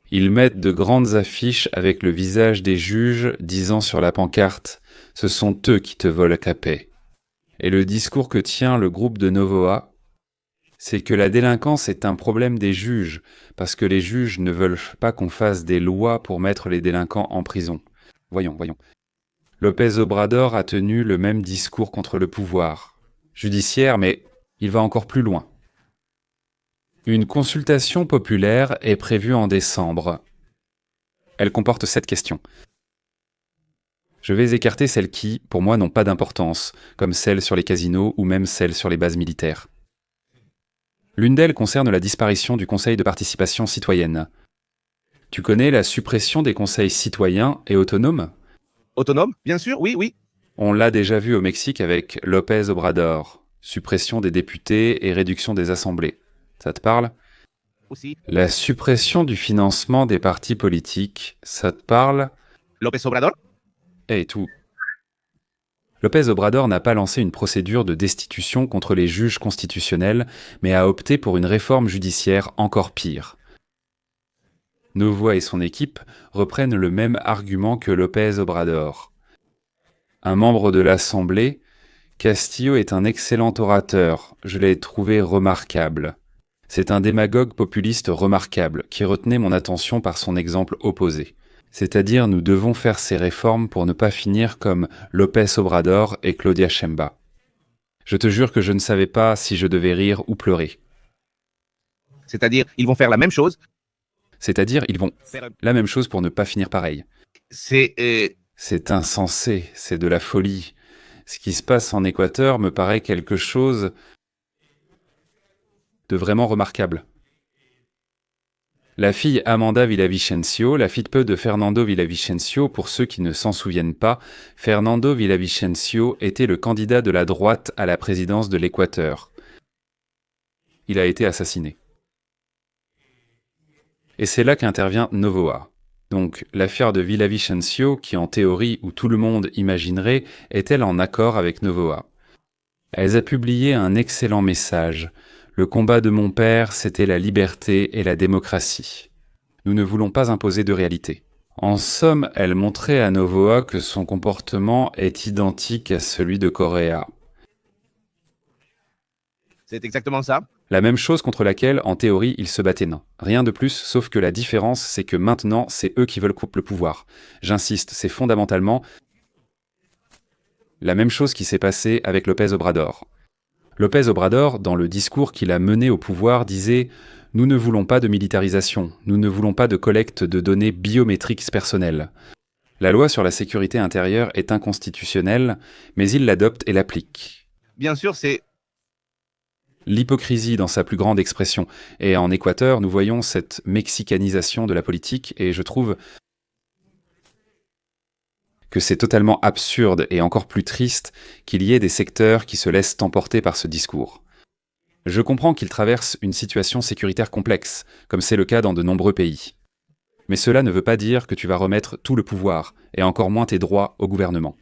Speaker 2: Ils mettent de grandes affiches avec le visage des juges disant sur la pancarte « Ce sont eux qui te volent ta paix ». Et le discours que tient le groupe de Novoa, c'est que la délinquance est un problème des juges, parce que les juges ne veulent pas qu'on fasse des lois pour mettre les délinquants en prison. Voyons. López Obrador a tenu le même discours contre le pouvoir judiciaire, mais il va encore plus loin. Une consultation populaire est prévue en décembre. Elle comporte 7 questions. Je vais écarter celles qui, pour moi, n'ont pas d'importance, comme celles sur les casinos ou même celles sur les bases militaires. L'une d'elles concerne la disparition du Conseil de participation citoyenne. Tu connais la suppression des conseils citoyens et autonomes ?
Speaker 1: Autonome, bien sûr, oui.
Speaker 2: On l'a déjà vu au Mexique avec López Obrador. Suppression des députés et réduction des assemblées. Ça te parle ?
Speaker 1: Aussi.
Speaker 2: La suppression du financement des partis politiques. Ça te parle ?
Speaker 1: López Obrador ?
Speaker 2: Et tout. López Obrador n'a pas lancé une procédure de destitution contre les juges constitutionnels, mais a opté pour une réforme judiciaire encore pire. Novoa et son équipe reprennent le même argument que López Obrador. Un membre de l'Assemblée, Castillo est un excellent orateur, je l'ai trouvé remarquable. C'est un démagogue populiste remarquable qui retenait mon attention par son exemple opposé. C'est-à-dire nous devons faire ces réformes pour ne pas finir comme López Obrador et Claudia Sheinbaum. Je te jure que je ne savais pas si je devais rire ou pleurer.
Speaker 1: C'est-à-dire, ils vont faire la même chose.
Speaker 2: C'est-à-dire, ils vont la même chose pour ne pas finir pareil.
Speaker 1: C'est
Speaker 2: insensé, c'est de la folie. Ce qui se passe en Équateur me paraît quelque chose de vraiment remarquable. La fille Amanda Villavicencio, la fille de peu de Fernando Villavicencio, pour ceux qui ne s'en souviennent pas, Fernando Villavicencio était le candidat de la droite à la présidence de l'Équateur. Il a été assassiné. Et c'est là qu'intervient Novoa. Donc, l'affaire de Villavicencio, qui en théorie, ou tout le monde imaginerait, est-elle en accord avec Novoa ? Elle a publié un excellent message. Le combat de mon père, c'était la liberté et la démocratie. Nous ne voulons pas imposer de réalité. En somme, elle montrait à Novoa que son comportement est identique à celui de Correa.
Speaker 1: C'est exactement ça.
Speaker 2: La même chose contre laquelle, en théorie, ils se battaient nains. Rien de plus, sauf que la différence, c'est que maintenant, c'est eux qui veulent couper le pouvoir. J'insiste, c'est fondamentalement la même chose qui s'est passée avec López Obrador. López Obrador, dans le discours qu'il a mené au pouvoir, disait « Nous ne voulons pas de militarisation, nous ne voulons pas de collecte de données biométriques personnelles. La loi sur la sécurité intérieure est inconstitutionnelle, mais il l'adopte et l'applique. »
Speaker 1: Bien sûr, c'est
Speaker 2: l'hypocrisie dans sa plus grande expression. Et en Équateur, nous voyons cette mexicanisation de la politique, et je trouve que c'est totalement absurde et encore plus triste qu'il y ait des secteurs qui se laissent emporter par ce discours. Je comprends qu'ils traversent une situation sécuritaire complexe, comme c'est le cas dans de nombreux pays. Mais cela ne veut pas dire que tu vas remettre tout le pouvoir, et encore moins tes droits, au gouvernement.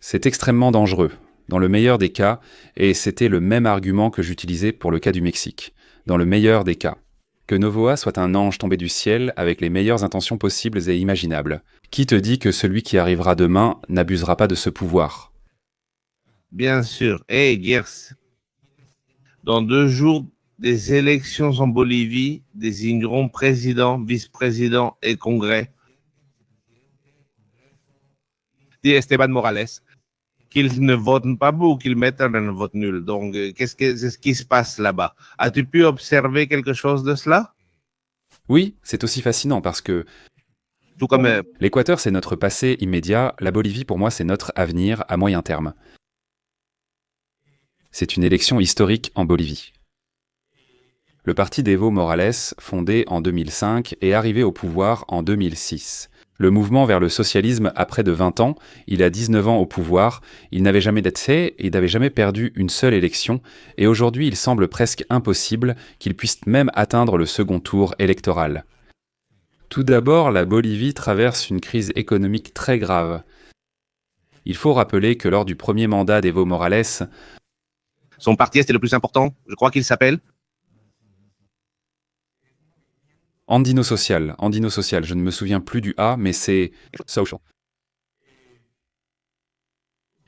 Speaker 2: C'est extrêmement dangereux, dans le meilleur des cas, et c'était le même argument que j'utilisais pour le cas du Mexique. Dans le meilleur des cas. Que Novoa soit un ange tombé du ciel avec les meilleures intentions possibles et imaginables. Qui te dit que celui qui arrivera demain n'abusera pas de ce pouvoir?
Speaker 1: Bien sûr. Hey, Gers, dans 2 jours, des élections en Bolivie désigneront président, vice-président et congrès. Dit Esteban Morales qu'ils ne votent pas ou qu'ils mettent un vote nul. Donc, c'est ce qui se passe là-bas? As-tu pu observer quelque chose de cela?
Speaker 2: Oui, c'est aussi fascinant parce que
Speaker 1: Tout comme
Speaker 2: l'Équateur, c'est notre passé immédiat, la Bolivie, pour moi, c'est notre avenir à moyen terme. C'est une élection historique en Bolivie. Le parti d'Evo Morales, fondé en 2005, est arrivé au pouvoir en 2006. Le mouvement vers le socialisme a près de 20 ans, il a 19 ans au pouvoir, il n'avait jamais d'essai, il n'avait jamais perdu une seule élection, et aujourd'hui il semble presque impossible qu'il puisse même atteindre le second tour électoral. Tout d'abord, la Bolivie traverse une crise économique très grave. Il faut rappeler que lors du premier mandat d'Evo Morales,
Speaker 1: son parti était le plus important, je crois qu'il s'appelle
Speaker 2: Andino Social, je ne me souviens plus du A, mais c'est Social.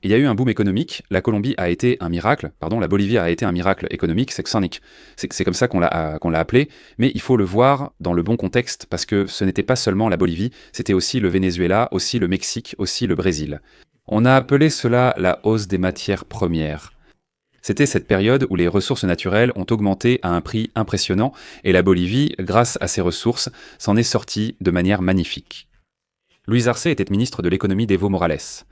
Speaker 2: Il y a eu un boom économique, la Bolivie a été un miracle économique, c'est comme ça qu'on l'a appelé, mais il faut le voir dans le bon contexte, parce que ce n'était pas seulement la Bolivie, c'était aussi le Venezuela, aussi le Mexique, aussi le Brésil. On a appelé cela la hausse des matières premières. C'était cette période où les ressources naturelles ont augmenté à un prix impressionnant, et la Bolivie, grâce à ces ressources, s'en est sortie de manière magnifique. Luis Arce était ministre de l'économie d'Evo Morales.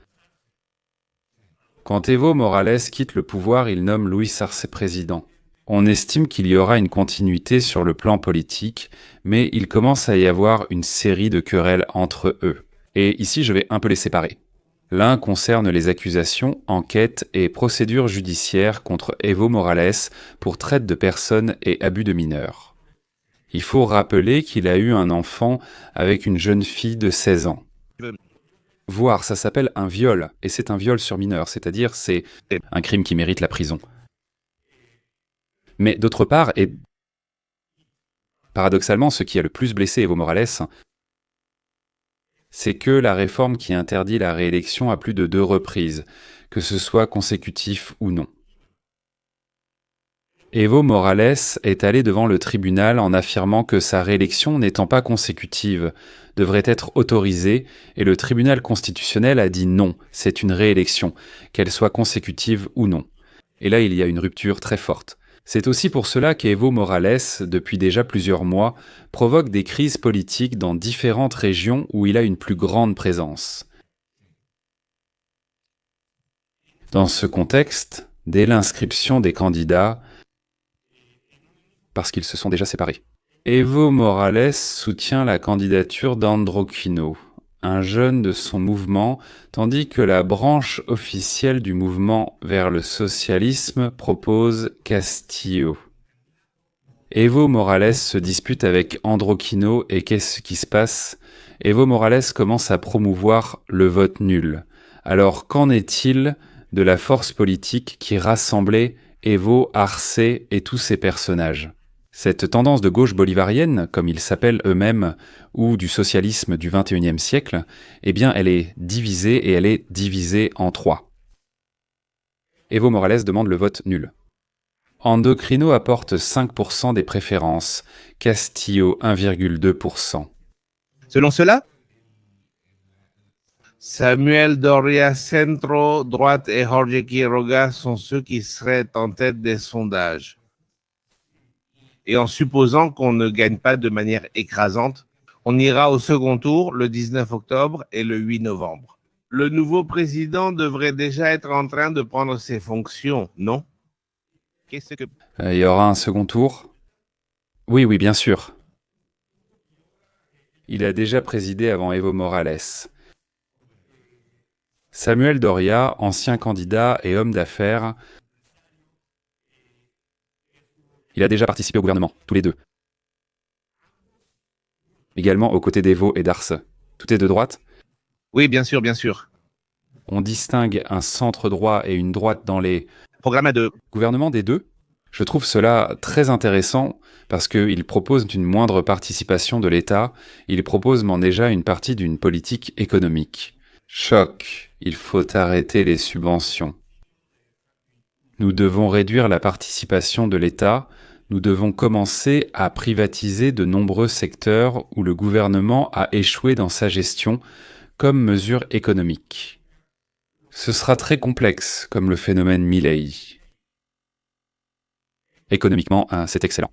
Speaker 2: Quand Evo Morales quitte le pouvoir, il nomme Luis Arce président. On estime qu'il y aura une continuité sur le plan politique, mais il commence à y avoir une série de querelles entre eux. Et ici, je vais un peu les séparer. L'un concerne les accusations, enquêtes et procédures judiciaires contre Evo Morales pour traite de personnes et abus de mineurs. Il faut rappeler qu'il a eu un enfant avec une jeune fille de 16 ans. Voire, ça s'appelle un viol, et c'est un viol sur mineur, c'est-à-dire c'est un crime qui mérite la prison. Mais d'autre part, et paradoxalement, ce qui a le plus blessé Evo Morales, c'est que la réforme qui interdit la réélection à plus de 2 reprises, que ce soit consécutif ou non. Evo Morales est allé devant le tribunal en affirmant que sa réélection n'étant pas consécutive devrait être autorisée, et le tribunal constitutionnel a dit non, c'est une réélection, qu'elle soit consécutive ou non. Et là, il y a une rupture très forte. C'est aussi pour cela qu'Evo Morales, depuis déjà plusieurs mois, provoque des crises politiques dans différentes régions où il a une plus grande présence. Dans ce contexte, dès l'inscription des candidats, parce qu'ils se sont déjà séparés, Evo Morales soutient la candidature d'Androquino, un jeune de son mouvement, tandis que la branche officielle du mouvement vers le socialisme propose Castillo. Evo Morales se dispute avec Androquino, et qu'est-ce qui se passe? Evo Morales commence à promouvoir le vote nul. Alors qu'en est-il de la force politique qui rassemblait Evo, Arce et tous ces personnages? Cette tendance de gauche bolivarienne, comme ils s'appellent eux-mêmes, ou du socialisme du XXIe siècle, eh bien elle est divisée, et elle est divisée en 3. Evo Morales demande le vote nul. Androquino apporte 5% des préférences, Castillo 1,2%.
Speaker 1: Selon cela, Samuel Doria Centro, droite et Jorge Quiroga sont ceux qui seraient en tête des sondages. Et en supposant qu'on ne gagne pas de manière écrasante, on ira au second tour le 19 octobre et le 8 novembre. Le nouveau président devrait déjà être en train de prendre ses fonctions, non? Qu'est-ce que...
Speaker 2: Il y aura un second tour. Oui, oui, bien sûr. Il a déjà présidé avant Evo Morales. Samuel Doria, ancien candidat et homme d'affaires, il a déjà participé au gouvernement, tous les deux. Également aux côtés d'Evo et d'Arce. Tout est de droite.
Speaker 1: Oui, bien sûr, bien sûr.
Speaker 2: On distingue un centre droit et une droite dans les
Speaker 1: Programme de...
Speaker 2: gouvernements des deux. Je trouve cela très intéressant parce qu'il propose une moindre participation de l'État, il propose déjà une partie d'une politique économique. Choc, il faut arrêter les subventions. Nous devons réduire la participation de l'État, nous devons commencer à privatiser de nombreux secteurs où le gouvernement a échoué dans sa gestion comme mesure économique. Ce sera très complexe comme le phénomène Milley. Économiquement, c'est excellent.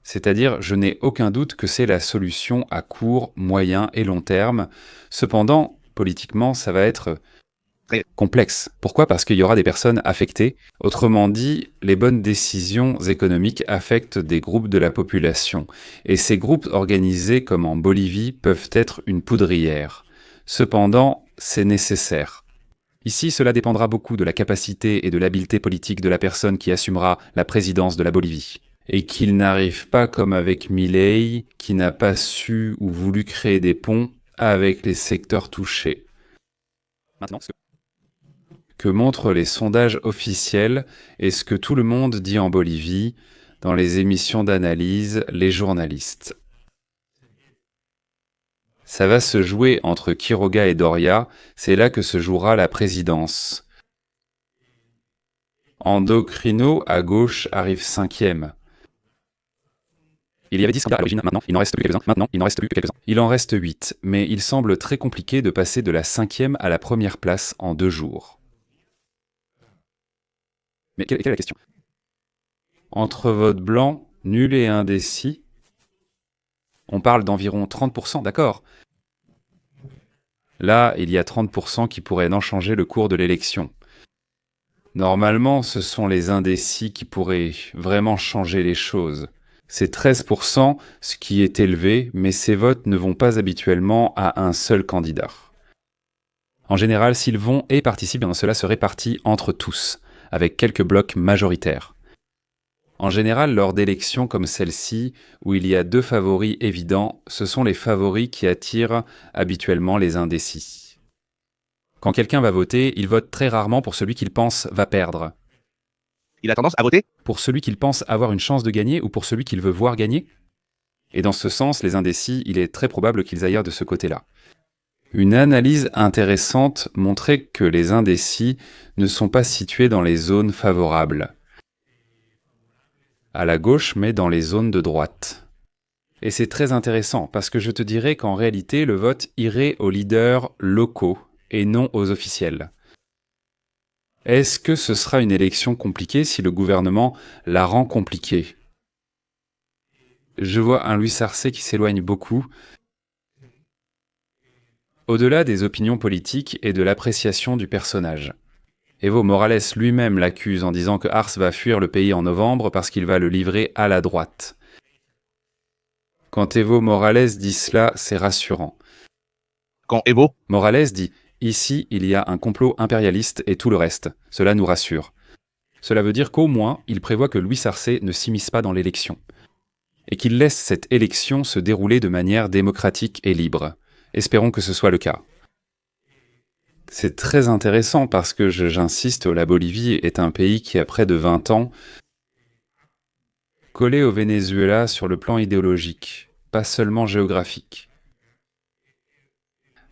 Speaker 2: C'est-à-dire, je n'ai aucun doute que c'est la solution à court, moyen et long terme. Cependant, politiquement, ça va être complexe. Pourquoi ? Parce qu'il y aura des personnes affectées. Autrement dit, les bonnes décisions économiques affectent des groupes de la population. Et ces groupes organisés, comme en Bolivie, peuvent être une poudrière. Cependant, c'est nécessaire. Ici, cela dépendra beaucoup de la capacité et de l'habileté politique de la personne qui assumera la présidence de la Bolivie. Et qu'il n'arrive pas comme avec Milei, qui n'a pas su ou voulu créer des ponts avec les secteurs touchés. Maintenant, ce que montrent les sondages officiels et ce que tout le monde dit en Bolivie, dans les émissions d'analyse, les journalistes. Ça va se jouer entre Quiroga et Doria, c'est là que se jouera la présidence. Endocrino, à gauche, arrive 5e. Il y avait 10 candidats à l'origine, maintenant il n'en reste plus que quelques-uns. Il en reste 8, mais il semble très compliqué de passer de la 5e à la première place en 2 jours. Mais quelle est la question ? Entre vote blanc, nul et indécis, on parle d'environ 30%, d'accord ? Là, il y a 30% qui pourraient en changer le cours de l'élection. Normalement, ce sont les indécis qui pourraient vraiment changer les choses. C'est 13%, ce qui est élevé, mais ces votes ne vont pas habituellement à un seul candidat. En général, s'ils vont et participent, cela se répartit entre tous, avec quelques blocs majoritaires. En général, lors d'élections comme celle-ci, où il y a 2 favoris évidents, ce sont les favoris qui attirent habituellement les indécis. Quand quelqu'un va voter, il vote très rarement pour celui qu'il pense va perdre.
Speaker 1: Il a tendance à voter
Speaker 2: pour celui qu'il pense avoir une chance de gagner ou pour celui qu'il veut voir gagner ? Et dans ce sens, les indécis, il est très probable qu'ils aillent de ce côté-là. Une analyse intéressante montrait que les indécis ne sont pas situés dans les zones favorables, à la gauche, mais dans les zones de droite. Et c'est très intéressant, parce que je te dirais qu'en réalité, le vote irait aux leaders locaux et non aux officiels. Est-ce que ce sera une élection compliquée si le gouvernement la rend compliquée ? Je vois un Luis Arce qui s'éloigne beaucoup. Au-delà des opinions politiques et de l'appréciation du personnage. Evo Morales lui-même l'accuse en disant que Arce va fuir le pays en novembre parce qu'il va le livrer à la droite. Quand Evo Morales dit cela, c'est rassurant.
Speaker 1: Quand Evo
Speaker 2: Morales dit « Ici, il y a un complot impérialiste et tout le reste. Cela nous rassure. » Cela veut dire qu'au moins, il prévoit que Luis Arce ne s'immisce pas dans l'élection. Et qu'il laisse cette élection se dérouler de manière démocratique et libre. Espérons que ce soit le cas. C'est très intéressant parce que, j'insiste, la Bolivie est un pays qui a près de 20 ans collé au Venezuela sur le plan idéologique, pas seulement géographique.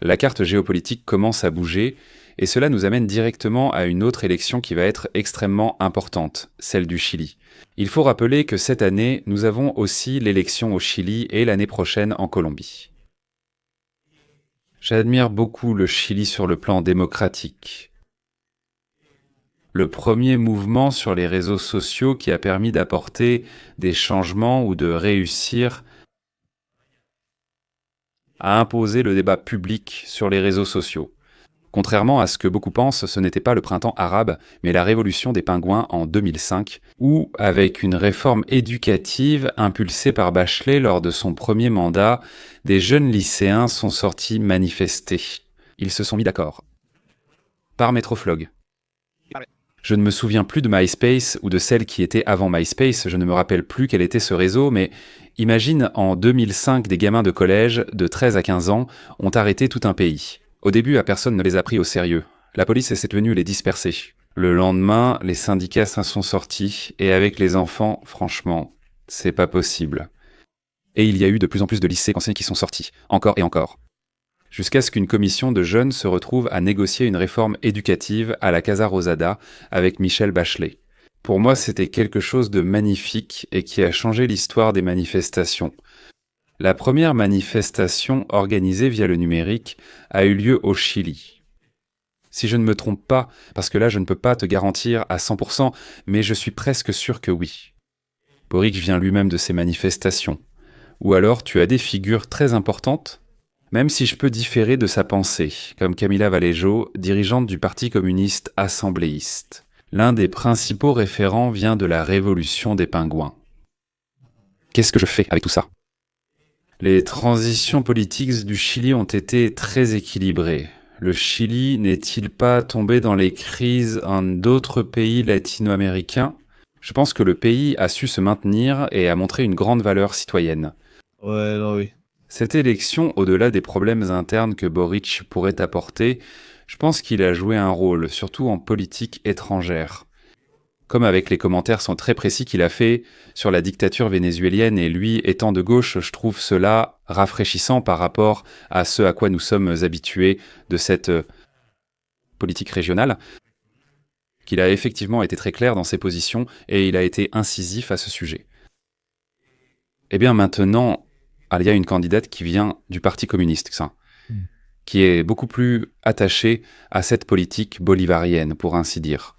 Speaker 2: La carte géopolitique commence à bouger et cela nous amène directement à une autre élection qui va être extrêmement importante, celle du Chili. Il faut rappeler que cette année, nous avons aussi l'élection au Chili et l'année prochaine en Colombie. J'admire beaucoup le Chili sur le plan démocratique. Le premier mouvement sur les réseaux sociaux qui a permis d'apporter des changements ou de réussir à imposer le débat public sur les réseaux sociaux. Contrairement à ce que beaucoup pensent, ce n'était pas le printemps arabe, mais la révolution des pingouins en 2005, où, avec une réforme éducative impulsée par Bachelet lors de son premier mandat, des jeunes lycéens sont sortis manifester. Ils se sont mis d'accord. Par Metroflog. Je ne me souviens plus de MySpace ou de celle qui était avant MySpace, je ne me rappelle plus quel était ce réseau, mais imagine en 2005 des gamins de collège de 13 à 15 ans ont arrêté tout un pays. Au début, personne ne les a pris au sérieux. La police s'est venue les disperser. Le lendemain, les syndicats s'en sont sortis, et avec les enfants, franchement, c'est pas possible. Et il y a eu de plus en plus de lycées enseignants qui sont sortis, encore et encore. Jusqu'à ce qu'une commission de jeunes se retrouve à négocier une réforme éducative à la Casa Rosada avec Michelle Bachelet. Pour moi, c'était quelque chose de magnifique et qui a changé l'histoire des manifestations. La première manifestation organisée via le numérique a eu lieu au Chili. Si je ne me trompe pas, parce que là je ne peux pas te garantir à 100%, mais je suis presque sûr que oui. Boric vient lui-même de ces manifestations. Ou alors tu as des figures très importantes, même si je peux différer de sa pensée, comme Camila Vallejo, dirigeante du Parti communiste assembléiste. L'un des principaux référents vient de la révolution des pingouins. Qu'est-ce que je fais avec tout ça ? Les transitions politiques du Chili ont été très équilibrées. Le Chili n'est-il pas tombé dans les crises en d'autres pays latino-américains ? Je pense que le pays a su se maintenir et a montré une grande valeur citoyenne.
Speaker 1: Ouais, non, oui.
Speaker 2: Cette élection, au-delà des problèmes internes que Boric pourrait apporter, je pense qu'il a joué un rôle, surtout en politique étrangère. Comme avec les commentaires sont très précis qu'il a fait sur la dictature vénézuélienne, et lui, étant de gauche, je trouve cela rafraîchissant par rapport à ce à quoi nous sommes habitués de cette politique régionale, qu'il a effectivement été très clair dans ses positions et il a été incisif à ce sujet. Eh bien maintenant, il y a une candidate qui vient du Parti communiste, qui est beaucoup plus attachée à cette politique bolivarienne, pour ainsi dire.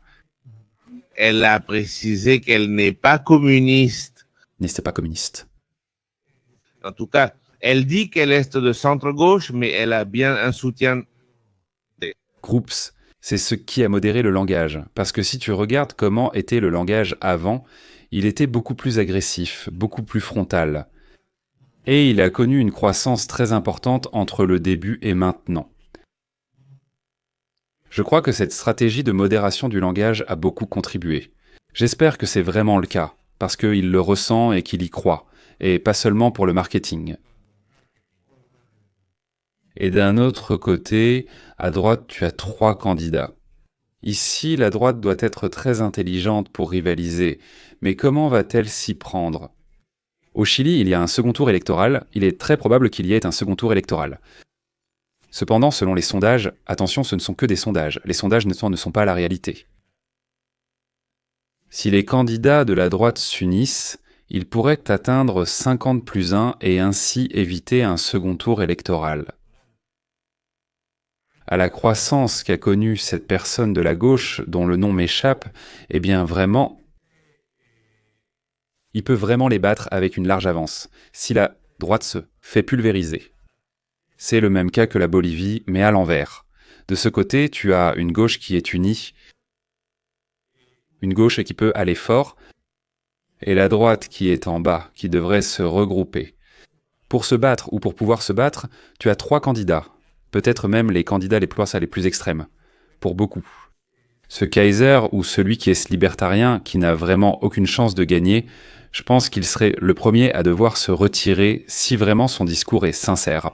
Speaker 1: Elle a précisé qu'elle n'est pas communiste.
Speaker 2: N'est-ce pas communiste?
Speaker 1: En tout cas, elle dit qu'elle est de centre-gauche, mais elle a bien un soutien.
Speaker 2: Groups, c'est ce qui a modéré le langage. Parce que si tu regardes comment était le langage avant, il était beaucoup plus agressif, beaucoup plus frontal. Et il a connu une croissance très importante entre le début et maintenant. Je crois que cette stratégie de modération du langage a beaucoup contribué. J'espère que c'est vraiment le cas, parce qu'il le ressent et qu'il y croit, et pas seulement pour le marketing. Et d'un autre côté, à droite, tu as 3 candidats. Ici, la droite doit être très intelligente pour rivaliser, mais comment va-t-elle s'y prendre ? Au Chili, il y a un second tour électoral, il est très probable qu'il y ait un second tour électoral. Cependant, selon les sondages, attention, ce ne sont que des sondages. Les sondages ne sont pas la réalité. Si les candidats de la droite s'unissent, ils pourraient atteindre 50+1 et ainsi éviter un second tour électoral. À la croissance qu'a connue cette personne de la gauche, dont le nom m'échappe, eh bien vraiment, il peut vraiment les battre avec une large avance, si la droite se fait pulvériser. C'est le même cas que la Bolivie, mais à l'envers. De ce côté, tu as une gauche qui est unie, une gauche qui peut aller fort, et la droite qui est en bas, qui devrait se regrouper. Pour se battre ou pour pouvoir se battre, tu as 3 candidats, peut-être même les candidats les plus extrêmes, pour beaucoup. Ce Kaiser ou celui qui est libertarien, qui n'a vraiment aucune chance de gagner, je pense qu'il serait le premier à devoir se retirer si vraiment son discours est sincère.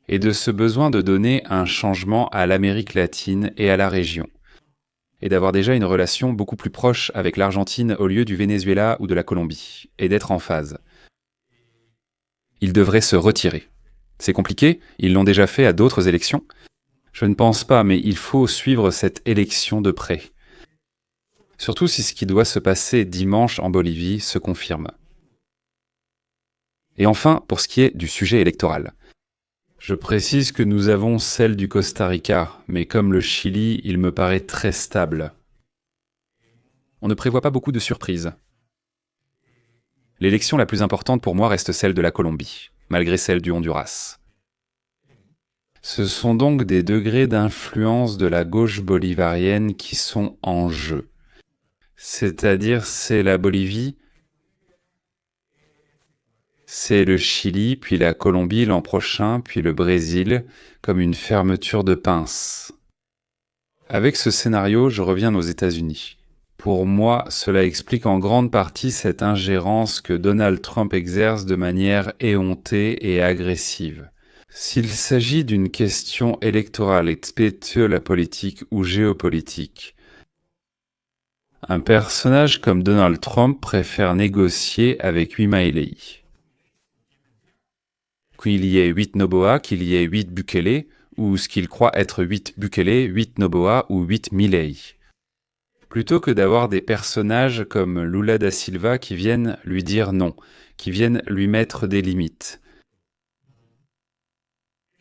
Speaker 2: Et de ce besoin de donner un changement à l'Amérique latine et à la région. Et d'avoir déjà une relation beaucoup plus proche avec l'Argentine au lieu du Venezuela ou de la Colombie, et d'être en phase. Ils devraient se retirer. C'est compliqué, ils l'ont déjà fait à d'autres élections. Je ne pense pas, mais il faut suivre cette élection de près. Surtout si ce qui doit se passer dimanche en Bolivie se confirme. Et enfin, pour ce qui est du sujet électoral. Je précise que nous avons celle du Costa Rica, mais comme le Chili, il me paraît très stable. On ne prévoit pas beaucoup de surprises. L'élection la plus importante pour moi reste celle de la Colombie, malgré celle du Honduras. Ce sont donc des degrés d'influence de la gauche bolivarienne qui sont en jeu. C'est-à-dire, c'est la Bolivie, c'est le Chili, puis la Colombie l'an prochain, puis le Brésil, comme une fermeture de pince. Avec ce scénario, je reviens aux États-Unis. Pour moi, cela explique en grande partie cette ingérence que Donald Trump exerce de manière éhontée et agressive. S'il s'agit d'une question électorale expétue la politique ou géopolitique, un personnage comme Donald Trump préfère négocier avec 8 Milei. Qu'il y ait 8 Noboa, qu'il y ait 8 Bukele, ou ce qu'il croit être 8 Bukele, 8 Noboa ou 8 Milei. Plutôt que d'avoir des personnages comme Lula da Silva qui viennent lui dire non, qui viennent lui mettre des limites.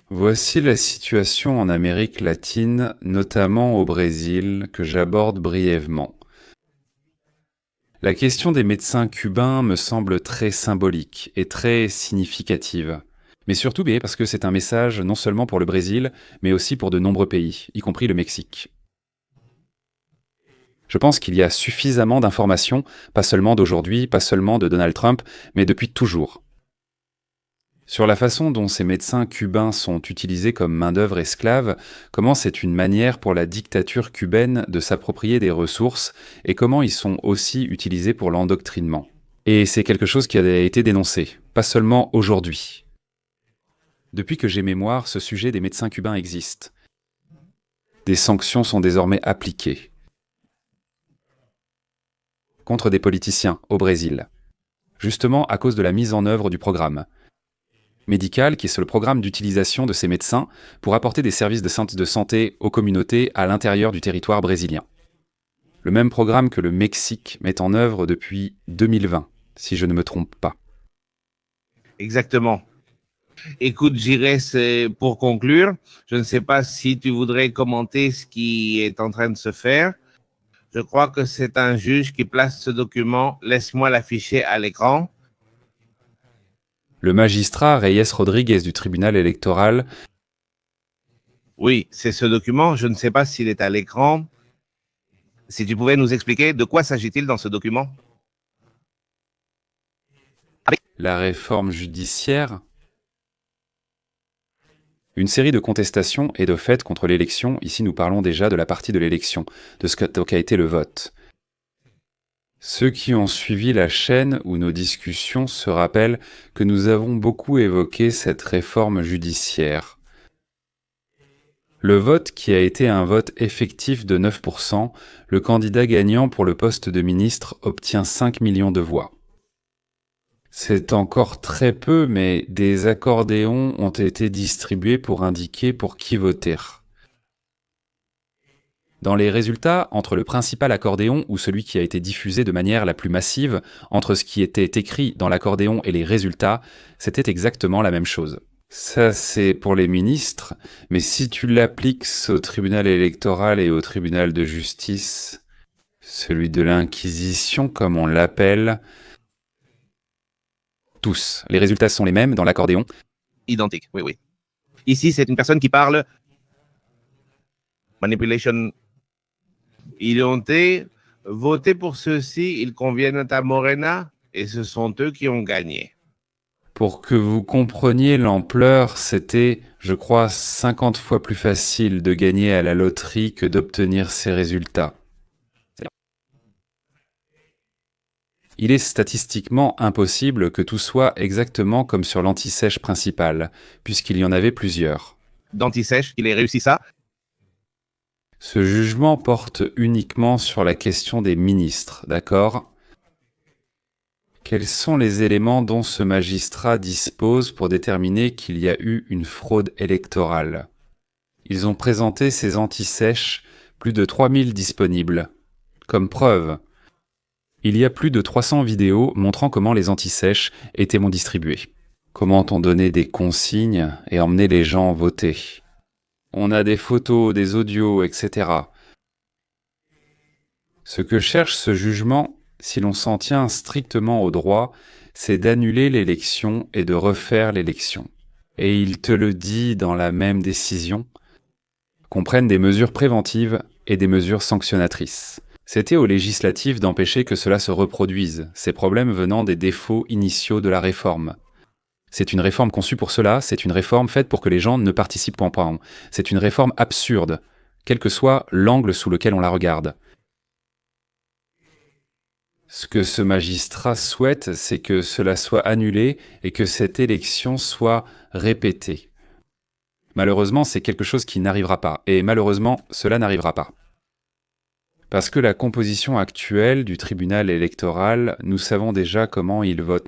Speaker 2: Voici la situation en Amérique latine, notamment au Brésil, que j'aborde brièvement. La question des médecins cubains me semble très symbolique et très significative. Mais surtout parce que c'est un message non seulement pour le Brésil, mais aussi pour de nombreux pays, y compris le Mexique. Je pense qu'il y a suffisamment d'informations, pas seulement d'aujourd'hui, pas seulement de Donald Trump, mais depuis toujours. Sur la façon dont ces médecins cubains sont utilisés comme main-d'œuvre esclave, comment c'est une manière pour la dictature cubaine de s'approprier des ressources et comment ils sont aussi utilisés pour l'endoctrinement. Et c'est quelque chose qui a été dénoncé, pas seulement aujourd'hui. Depuis que j'ai mémoire, ce sujet des médecins cubains existe. Des sanctions sont désormais appliquées contre des politiciens au Brésil, justement à cause de la mise en œuvre du programme médical, qui est le programme d'utilisation de ces médecins pour apporter des services de santé aux communautés à l'intérieur du territoire brésilien. Le même programme que le Mexique met en œuvre depuis 2020, si je ne me trompe pas.
Speaker 1: Exactement. Écoute, j'irai pour conclure. Je ne sais pas si tu voudrais commenter ce qui est en train de se faire. Je crois que c'est un juge qui place ce document. Laisse-moi l'afficher à l'écran.
Speaker 2: Le magistrat Reyes Rodriguez du tribunal électoral.
Speaker 1: Oui, c'est ce document. Je ne sais pas s'il est à l'écran. Si tu pouvais nous expliquer de quoi s'agit-il dans ce document?
Speaker 2: La réforme judiciaire. Une série de contestations et de faits contre l'élection. Ici, nous parlons déjà de la partie de l'élection, de ce qu'a été le vote. Ceux qui ont suivi la chaîne ou nos discussions se rappellent que nous avons beaucoup évoqué cette réforme judiciaire. Le vote qui a été un vote effectif de 9%, le candidat gagnant pour le poste de ministre obtient 5 millions de voix. C'est encore très peu, mais des accordéons ont été distribués pour indiquer pour qui voter. Dans les résultats, entre le principal accordéon ou celui qui a été diffusé de manière la plus massive, entre ce qui était écrit dans l'accordéon et les résultats, c'était exactement la même chose. Ça, c'est pour les ministres, mais si tu l'appliques au tribunal électoral et au tribunal de justice, celui de l'Inquisition comme on l'appelle, tous, les résultats sont les mêmes dans l'accordéon.
Speaker 1: Identique, oui, oui. Ici, c'est une personne qui parle manipulation. Ils ont voté pour ceux-ci, ils conviennent à Morena, et ce sont eux qui ont gagné.
Speaker 2: Pour que vous compreniez l'ampleur, c'était, je crois, 50 fois plus facile de gagner à la loterie que d'obtenir ces résultats. Il est statistiquement impossible que tout soit exactement comme sur l'anti-sèche principale, puisqu'il y en avait plusieurs.
Speaker 1: D'anti-sèche, il ait réussi ça.
Speaker 2: Ce jugement porte uniquement sur la question des ministres, d'accord ? Quels sont les éléments dont ce magistrat dispose pour déterminer qu'il y a eu une fraude électorale ? Ils ont présenté ces anti-sèches, plus de 3000 disponibles. Comme preuve, il y a plus de 300 vidéos montrant comment les anti-sèches étaient distribuées. Comment on donnait des consignes et emmenait les gens voter. On a des photos, des audios, etc. Ce que cherche ce jugement, si l'on s'en tient strictement au droit, c'est d'annuler l'élection et de refaire l'élection. et il te le dit dans la même décision, qu'on prenne des mesures préventives et des mesures sanctionnatrices. C'était aux législatives d'empêcher que cela se reproduise, ces problèmes venant des défauts initiaux de la réforme. C'est une réforme conçue pour cela, c'est une réforme faite pour que les gens ne participent pas. C'est une réforme absurde, quel que soit l'angle sous lequel on la regarde. Ce que ce magistrat souhaite, c'est que cela soit annulé et que cette élection soit répétée. Malheureusement, c'est quelque chose qui n'arrivera pas, et malheureusement, cela n'arrivera pas. Parce que la composition actuelle du tribunal électoral, nous savons déjà comment il vote.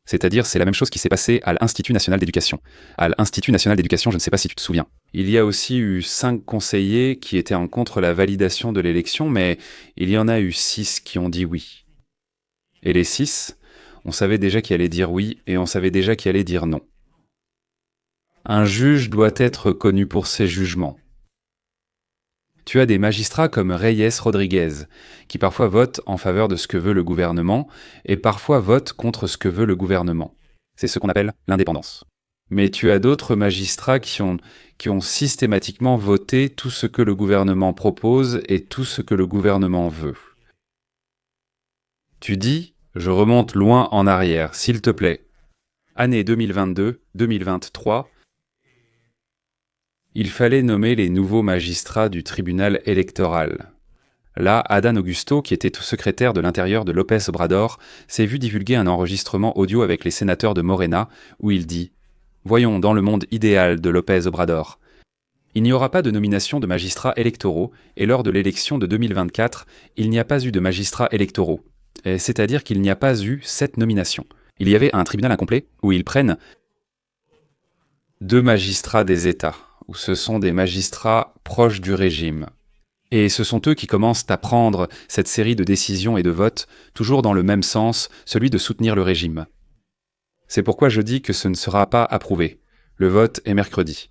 Speaker 2: C'est-à-dire, c'est la même chose qui s'est passée à l'Institut national d'éducation. À l'Institut national d'éducation, je ne sais pas si tu te souviens. Il y a aussi eu 5 conseillers qui étaient en contre la validation de l'élection, mais il y en a eu 6 qui ont dit oui. Et les 6, on savait déjà qui allait dire oui, et on savait déjà qui allait dire non. Un juge doit être connu pour ses jugements. Tu as des magistrats comme Reyes Rodriguez, qui parfois votent en faveur de ce que veut le gouvernement, et parfois votent contre ce que veut le gouvernement. C'est ce qu'on appelle l'indépendance. Mais tu as d'autres magistrats qui ont systématiquement voté tout ce que le gouvernement propose et tout ce que le gouvernement veut. Tu dis, je remonte loin en arrière, s'il te plaît. Année 2022, 2023, il fallait nommer les nouveaux magistrats du tribunal électoral. Là, Adán Augusto, qui était secrétaire de l'Intérieur de López Obrador, s'est vu divulguer un enregistrement audio avec les sénateurs de Morena, où il dit « Voyons dans le monde idéal de López Obrador. Il n'y aura pas de nomination de magistrats électoraux, et lors de l'élection de 2024, il n'y a pas eu de magistrats électoraux. C'est-à-dire qu'il n'y a pas eu 7 nominations. Il y avait un tribunal incomplet où ils prennent 2 magistrats des États, où ce sont des magistrats proches du régime. Et ce sont eux qui commencent à prendre cette série de décisions et de votes, toujours dans le même sens, celui de soutenir le régime. C'est pourquoi je dis que ce ne sera pas approuvé. Le vote est mercredi.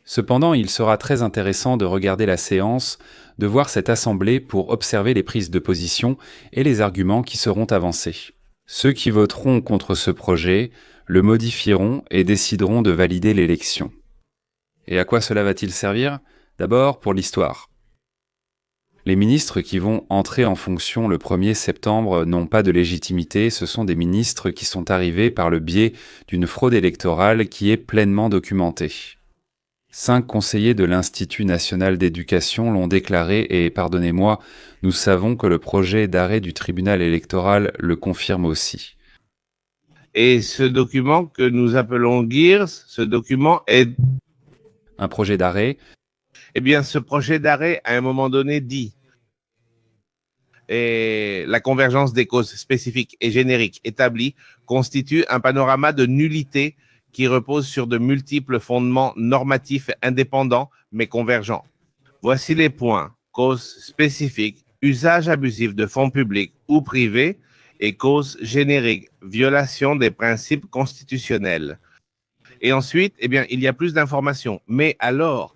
Speaker 2: Cependant, il sera très intéressant de regarder la séance, de voir cette assemblée pour observer les prises de position et les arguments qui seront avancés. Ceux qui voteront contre ce projet le modifieront et décideront de valider l'élection. Et à quoi cela va-t-il servir ? D'abord, pour l'histoire. Les ministres qui vont entrer en fonction le 1er septembre n'ont pas de légitimité, ce sont des ministres qui sont arrivés par le biais d'une fraude électorale qui est pleinement documentée. 5 conseillers de l'Institut national d'éducation l'ont déclaré et, pardonnez-moi, nous savons que le projet d'arrêt du tribunal électoral le confirme aussi.
Speaker 1: Et ce document que nous appelons GEARS, ce document est...
Speaker 2: Un projet d'arrêt.
Speaker 1: Eh bien, ce projet d'arrêt, à un moment donné, dit et la convergence des causes spécifiques et génériques établies constitue un panorama de nullité qui repose sur de multiples fondements normatifs indépendants mais convergents. Voici les points. Causes spécifiques, usage abusif de fonds publics ou privés et causes génériques, violation des principes constitutionnels. Et ensuite, eh bien, il y a plus d'informations. Mais alors,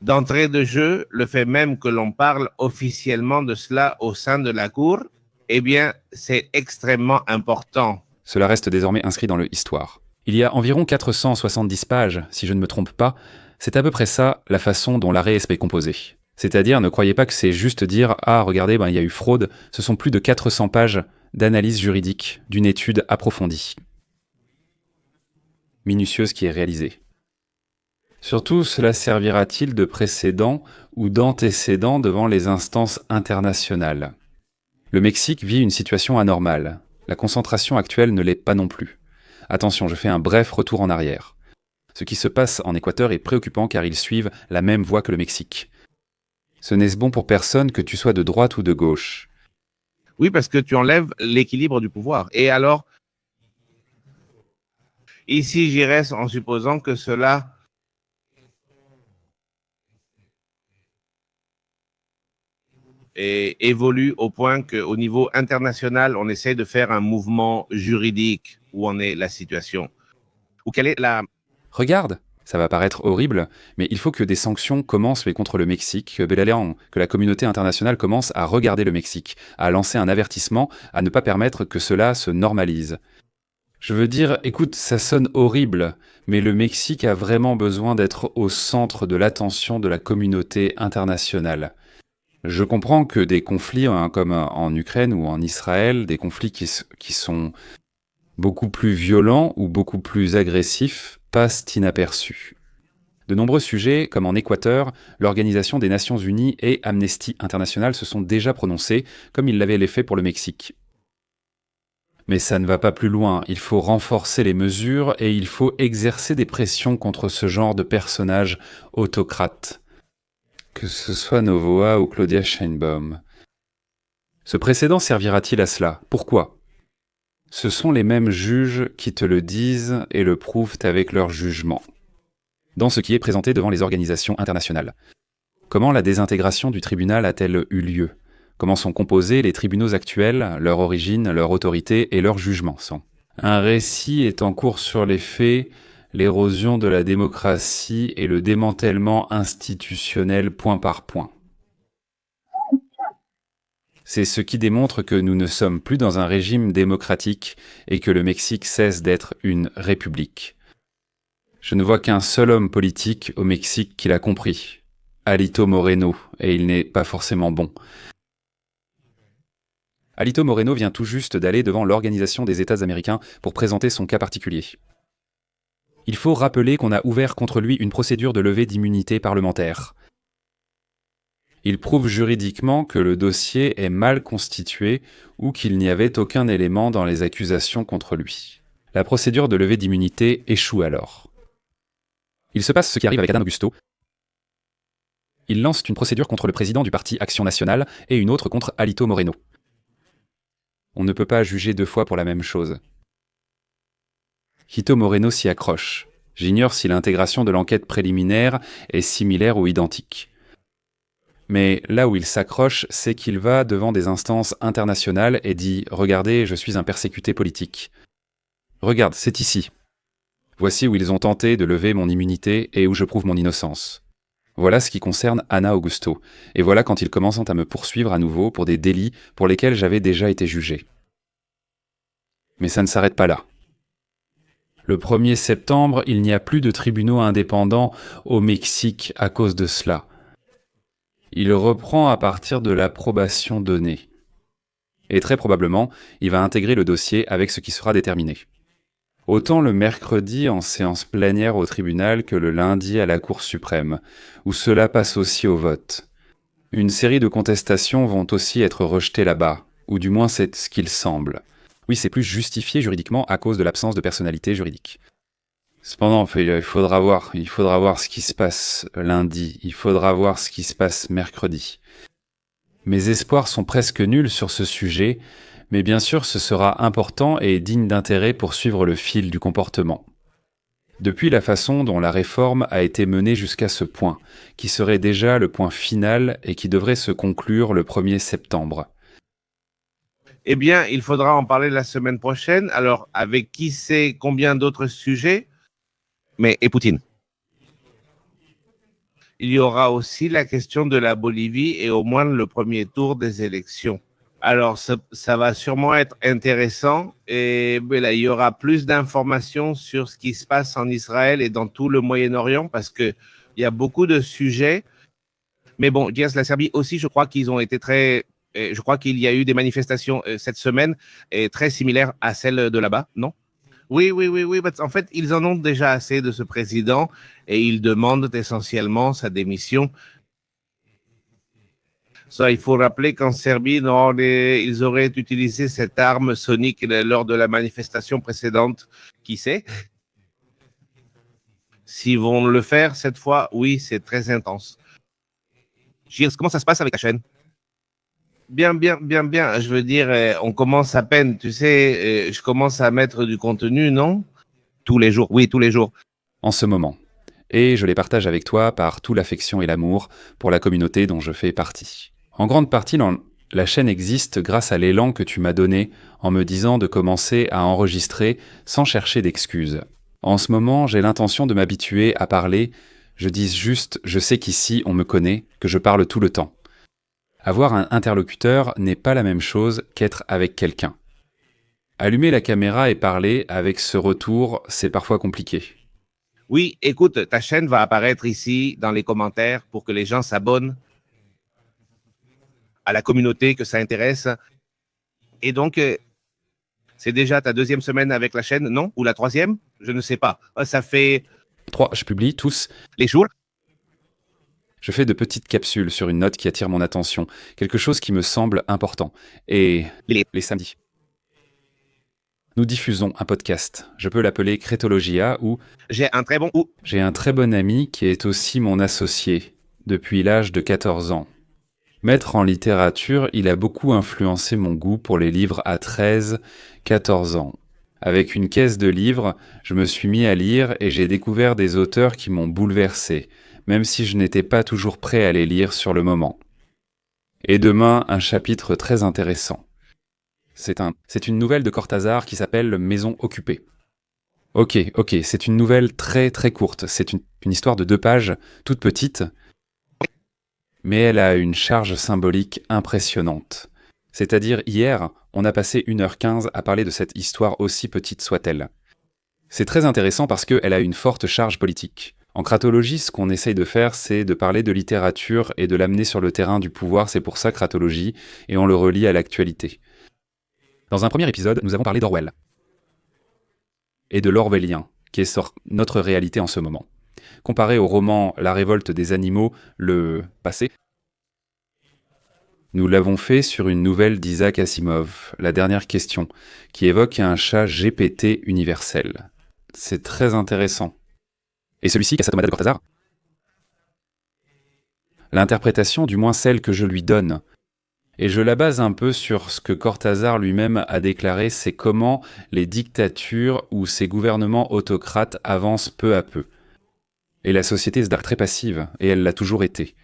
Speaker 1: d'entrée de jeu, le fait même que l'on parle officiellement de cela au sein de la Cour, eh bien, c'est extrêmement important.
Speaker 2: Cela reste désormais inscrit dans le Histoire. Il y a environ 470 pages, si je ne me trompe pas. C'est à peu près ça, la façon dont l'arrêt est composé. C'est-à-dire, ne croyez pas que c'est juste dire « Ah, regardez, il y a eu fraude ». Ce sont plus de 400 pages d'analyse juridique, d'une étude approfondie, minutieuse qui est réalisée. Surtout, cela servira-t-il de précédent ou d'antécédent devant les instances internationales ? Le Mexique vit une situation anormale. La concentration actuelle ne l'est pas non plus. Attention, je fais un bref retour en arrière. Ce qui se passe en Équateur est préoccupant car ils suivent la même voie que le Mexique. Ce n'est bon pour personne que tu sois de droite ou de gauche.
Speaker 1: Oui, parce que tu enlèves l'équilibre du pouvoir. Et alors, ici, j'y reste en supposant que cela évolue au point qu'au niveau international, on essaie de faire un mouvement juridique. Où en est la situation? Ou quelle est la...
Speaker 2: Regarde, ça va paraître horrible, mais il faut que des sanctions commencent contre le Mexique, que la communauté internationale commence à regarder le Mexique, à lancer un avertissement, à ne pas permettre que cela se normalise. Je veux dire, écoute, ça sonne horrible, mais le Mexique a vraiment besoin d'être au centre de l'attention de la communauté internationale. Je comprends que des conflits comme en Ukraine ou en Israël, des conflits qui sont beaucoup plus violents ou beaucoup plus agressifs, passent inaperçus. De nombreux sujets, comme en Équateur, l'Organisation des Nations Unies et Amnesty International se sont déjà prononcés, comme ils l'avaient fait pour le Mexique. Mais ça ne va pas plus loin, il faut renforcer les mesures et il faut exercer des pressions contre ce genre de personnages autocrates. Que ce soit Novoa ou Claudia Sheinbaum. Ce précédent servira-t-il à cela? Pourquoi? Ce sont les mêmes juges qui te le disent et le prouvent avec leur jugement. Dans ce qui est présenté devant les organisations internationales. Comment la désintégration du tribunal a-t-elle eu lieu? Comment sont composés les tribunaux actuels, leur origine, leur autorité et leur jugement sont. Un récit est en cours sur les faits, l'érosion de la démocratie et le démantèlement institutionnel point par point. C'est ce qui démontre que nous ne sommes plus dans un régime démocratique et que le Mexique cesse d'être une république. Je ne vois qu'un seul homme politique au Mexique qui l'a compris, Alito Moreno, et il n'est pas forcément bon. Alito Moreno vient tout juste d'aller devant l'Organisation des États américains pour présenter son cas particulier. Il faut rappeler qu'on a ouvert contre lui une procédure de levée d'immunité parlementaire. Il prouve juridiquement que le dossier est mal constitué ou qu'il n'y avait aucun élément dans les accusations contre lui. La procédure de levée d'immunité échoue alors. Il se passe ce qui arrive avec Adán Augusto. Il lance une procédure contre le président du parti Action Nationale et une autre contre Alito Moreno. On ne peut pas juger deux fois pour la même chose. Hito Moreno s'y accroche. J'ignore si l'intégration de l'enquête préliminaire est similaire ou identique. Mais là où il s'accroche, c'est qu'il va devant des instances internationales et dit « Regardez, je suis un persécuté politique. Regarde, c'est ici. Voici où ils ont tenté de lever mon immunité et où je prouve mon innocence. » Voilà ce qui concerne Ana Augusto, et voilà quand ils commencent à me poursuivre à nouveau pour des délits pour lesquels j'avais déjà été jugé. Mais ça ne s'arrête pas là. Le 1er septembre, il n'y a plus de tribunaux indépendants au Mexique à cause de cela. Il reprend à partir de l'approbation donnée. Et très probablement, il va intégrer le dossier avec ce qui sera déterminé. Autant le mercredi en séance plénière au tribunal que le lundi à la Cour suprême, où cela passe aussi au vote. Une série de contestations vont aussi être rejetées là-bas, ou du moins c'est ce qu'il semble. Oui, c'est plus justifié juridiquement à cause de l'absence de personnalité juridique. Cependant, il faudra voir ce qui se passe lundi, il faudra voir ce qui se passe mercredi. Mes espoirs sont presque nuls sur ce sujet, mais bien sûr ce sera important et digne d'intérêt pour suivre le fil du comportement. Depuis la façon dont la réforme a été menée jusqu'à ce point, qui serait déjà le point final et qui devrait se conclure le 1er septembre.
Speaker 1: Eh bien, il faudra en parler la semaine prochaine. Alors, avec qui sait combien d'autres sujets? Mais, et Poutine. Il y aura aussi la question de la Bolivie et au moins le premier tour des élections. Alors, ça va sûrement être intéressant et là, il y aura plus d'informations sur ce qui se passe en Israël et dans tout le Moyen-Orient parce qu'il y a beaucoup de sujets. Mais bon, dire la Serbie aussi, je crois qu'ils ont été je crois qu'il y a eu des manifestations cette semaine très similaires à celles de là-bas, non? Oui. En fait, ils en ont déjà assez de ce président et ils demandent essentiellement sa démission. Ça, il faut rappeler qu'en Serbie, ils auraient utilisé cette arme sonique lors de la manifestation précédente. Qui sait? S'ils vont le faire cette fois, oui, c'est très intense. Gilles, comment ça se passe avec la chaîne? Bien. Je veux dire, on commence à peine, tu sais, je commence à mettre du contenu, non? Tous les jours, oui, tous les jours.
Speaker 2: En ce moment. Et je les partage avec toi par tout l'affection et l'amour pour la communauté dont je fais partie. En grande partie, la chaîne existe grâce à l'élan que tu m'as donné en me disant de commencer à enregistrer sans chercher d'excuses. En ce moment, j'ai l'intention de m'habituer à parler, je dis juste, je sais qu'ici on me connaît, que je parle tout le temps. Avoir un interlocuteur n'est pas la même chose qu'être avec quelqu'un. Allumer la caméra et parler avec ce retour, c'est parfois compliqué.
Speaker 1: Oui, écoute, ta chaîne va apparaître ici dans les commentaires pour que les gens s'abonnent à la communauté que ça intéresse. Et donc, c'est déjà ta 2e semaine avec la chaîne, non? Ou la 3e? Je ne sais pas. Ça fait
Speaker 2: 3. Je publie tous.
Speaker 1: les jours.
Speaker 2: Je fais de petites capsules sur une note qui attire mon attention, quelque chose qui me semble important. Et les samedis, nous diffusons un podcast. Je peux l'appeler Crétologia ou
Speaker 1: J'ai un très bon
Speaker 2: ami qui est aussi mon associé depuis l'âge de 14 ans. Maître en littérature, il a beaucoup influencé mon goût pour les livres à 13-14 ans. Avec une caisse de livres, je me suis mis à lire et j'ai découvert des auteurs qui m'ont bouleversé, même si je n'étais pas toujours prêt à les lire sur le moment. Et demain, un chapitre très intéressant. C'est une nouvelle de Cortázar qui s'appelle Maison occupée. Ok, c'est une nouvelle très très courte. C'est une histoire de 2 pages, toute petite, mais elle a une charge symbolique impressionnante. C'est-à-dire, hier, on a passé 1h15 à parler de cette histoire aussi petite soit-elle. C'est très intéressant parce qu'elle a une forte charge politique. En cratologie, ce qu'on essaye de faire, c'est de parler de littérature et de l'amener sur le terrain du pouvoir, c'est pour ça cratologie, et on le relie à l'actualité. Dans un premier épisode, nous avons parlé d'Orwell et de l'orwellien, qui est notre réalité en ce moment. Comparé au roman La révolte des animaux, le passé, nous l'avons fait sur une nouvelle d'Isaac Asimov, La dernière question, qui évoque un chat GPT universel. C'est très intéressant. Et celui-ci, Casa Tomada de Cortázar, l'interprétation, du moins celle que je lui donne, et je la base un peu sur ce que Cortázar lui-même a déclaré, c'est comment les dictatures ou ces gouvernements autocrates avancent peu à peu. Et la société se darre très passive, et elle l'a toujours été.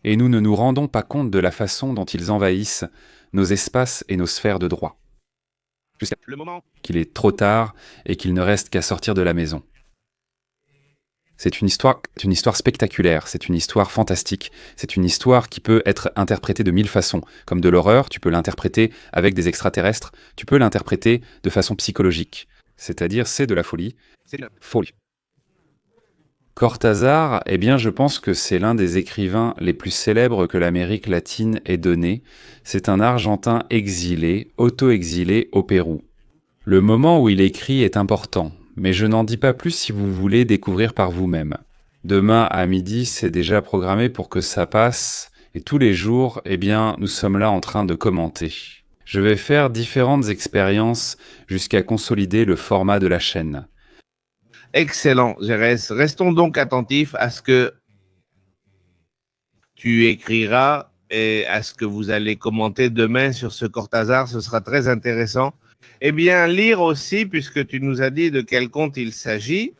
Speaker 2: Et nous ne nous rendons pas compte de la façon dont ils envahissent nos espaces et nos sphères de droit. Jusqu'à
Speaker 1: le moment
Speaker 2: qu'il est trop tard et qu'il ne reste qu'à sortir de la maison. C'est une histoire spectaculaire, c'est une histoire fantastique, c'est une histoire qui peut être interprétée de 1000 façons. Comme de l'horreur, tu peux l'interpréter avec des extraterrestres, tu peux l'interpréter de façon psychologique. C'est-à-dire, c'est de la folie. Folie. Cortázar, eh bien, je pense que c'est l'un des écrivains les plus célèbres que l'Amérique latine ait donné. C'est un Argentin exilé, auto-exilé au Pérou. Le moment où il écrit est important, mais je n'en dis pas plus si vous voulez découvrir par vous-même. Demain à midi, c'est déjà programmé pour que ça passe, et tous les jours, eh bien, nous sommes là en train de commenter. Je vais faire différentes expériences jusqu'à consolider le format de la chaîne.
Speaker 1: Excellent, Gérès. Restons donc attentifs à ce que tu écriras et à ce que vous allez commenter demain sur ce Cortázar. Ce sera très intéressant. Eh bien, lire aussi, puisque tu nous as dit de quel conte il s'agit.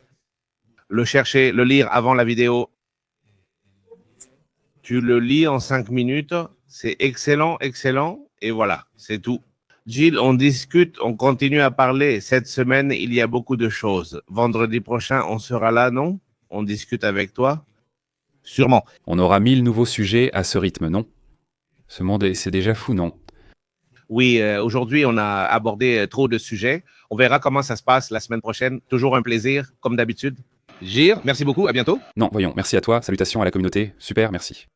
Speaker 1: Le lire avant la vidéo. Tu le lis en 5 minutes. C'est excellent, excellent. Et voilà, c'est tout. Gilles, on discute, on continue à parler. Cette semaine, il y a beaucoup de choses. Vendredi prochain, on sera là, non? On discute avec toi? Sûrement.
Speaker 2: On aura 1000 nouveaux sujets à ce rythme, non? Ce monde, c'est déjà fou, non?
Speaker 1: Oui, aujourd'hui, on a abordé trop de sujets. On verra comment ça se passe la semaine prochaine. Toujours un plaisir, comme d'habitude. Gilles, merci beaucoup. À bientôt.
Speaker 2: Non, voyons, merci à toi. Salutations à la communauté. Super, merci.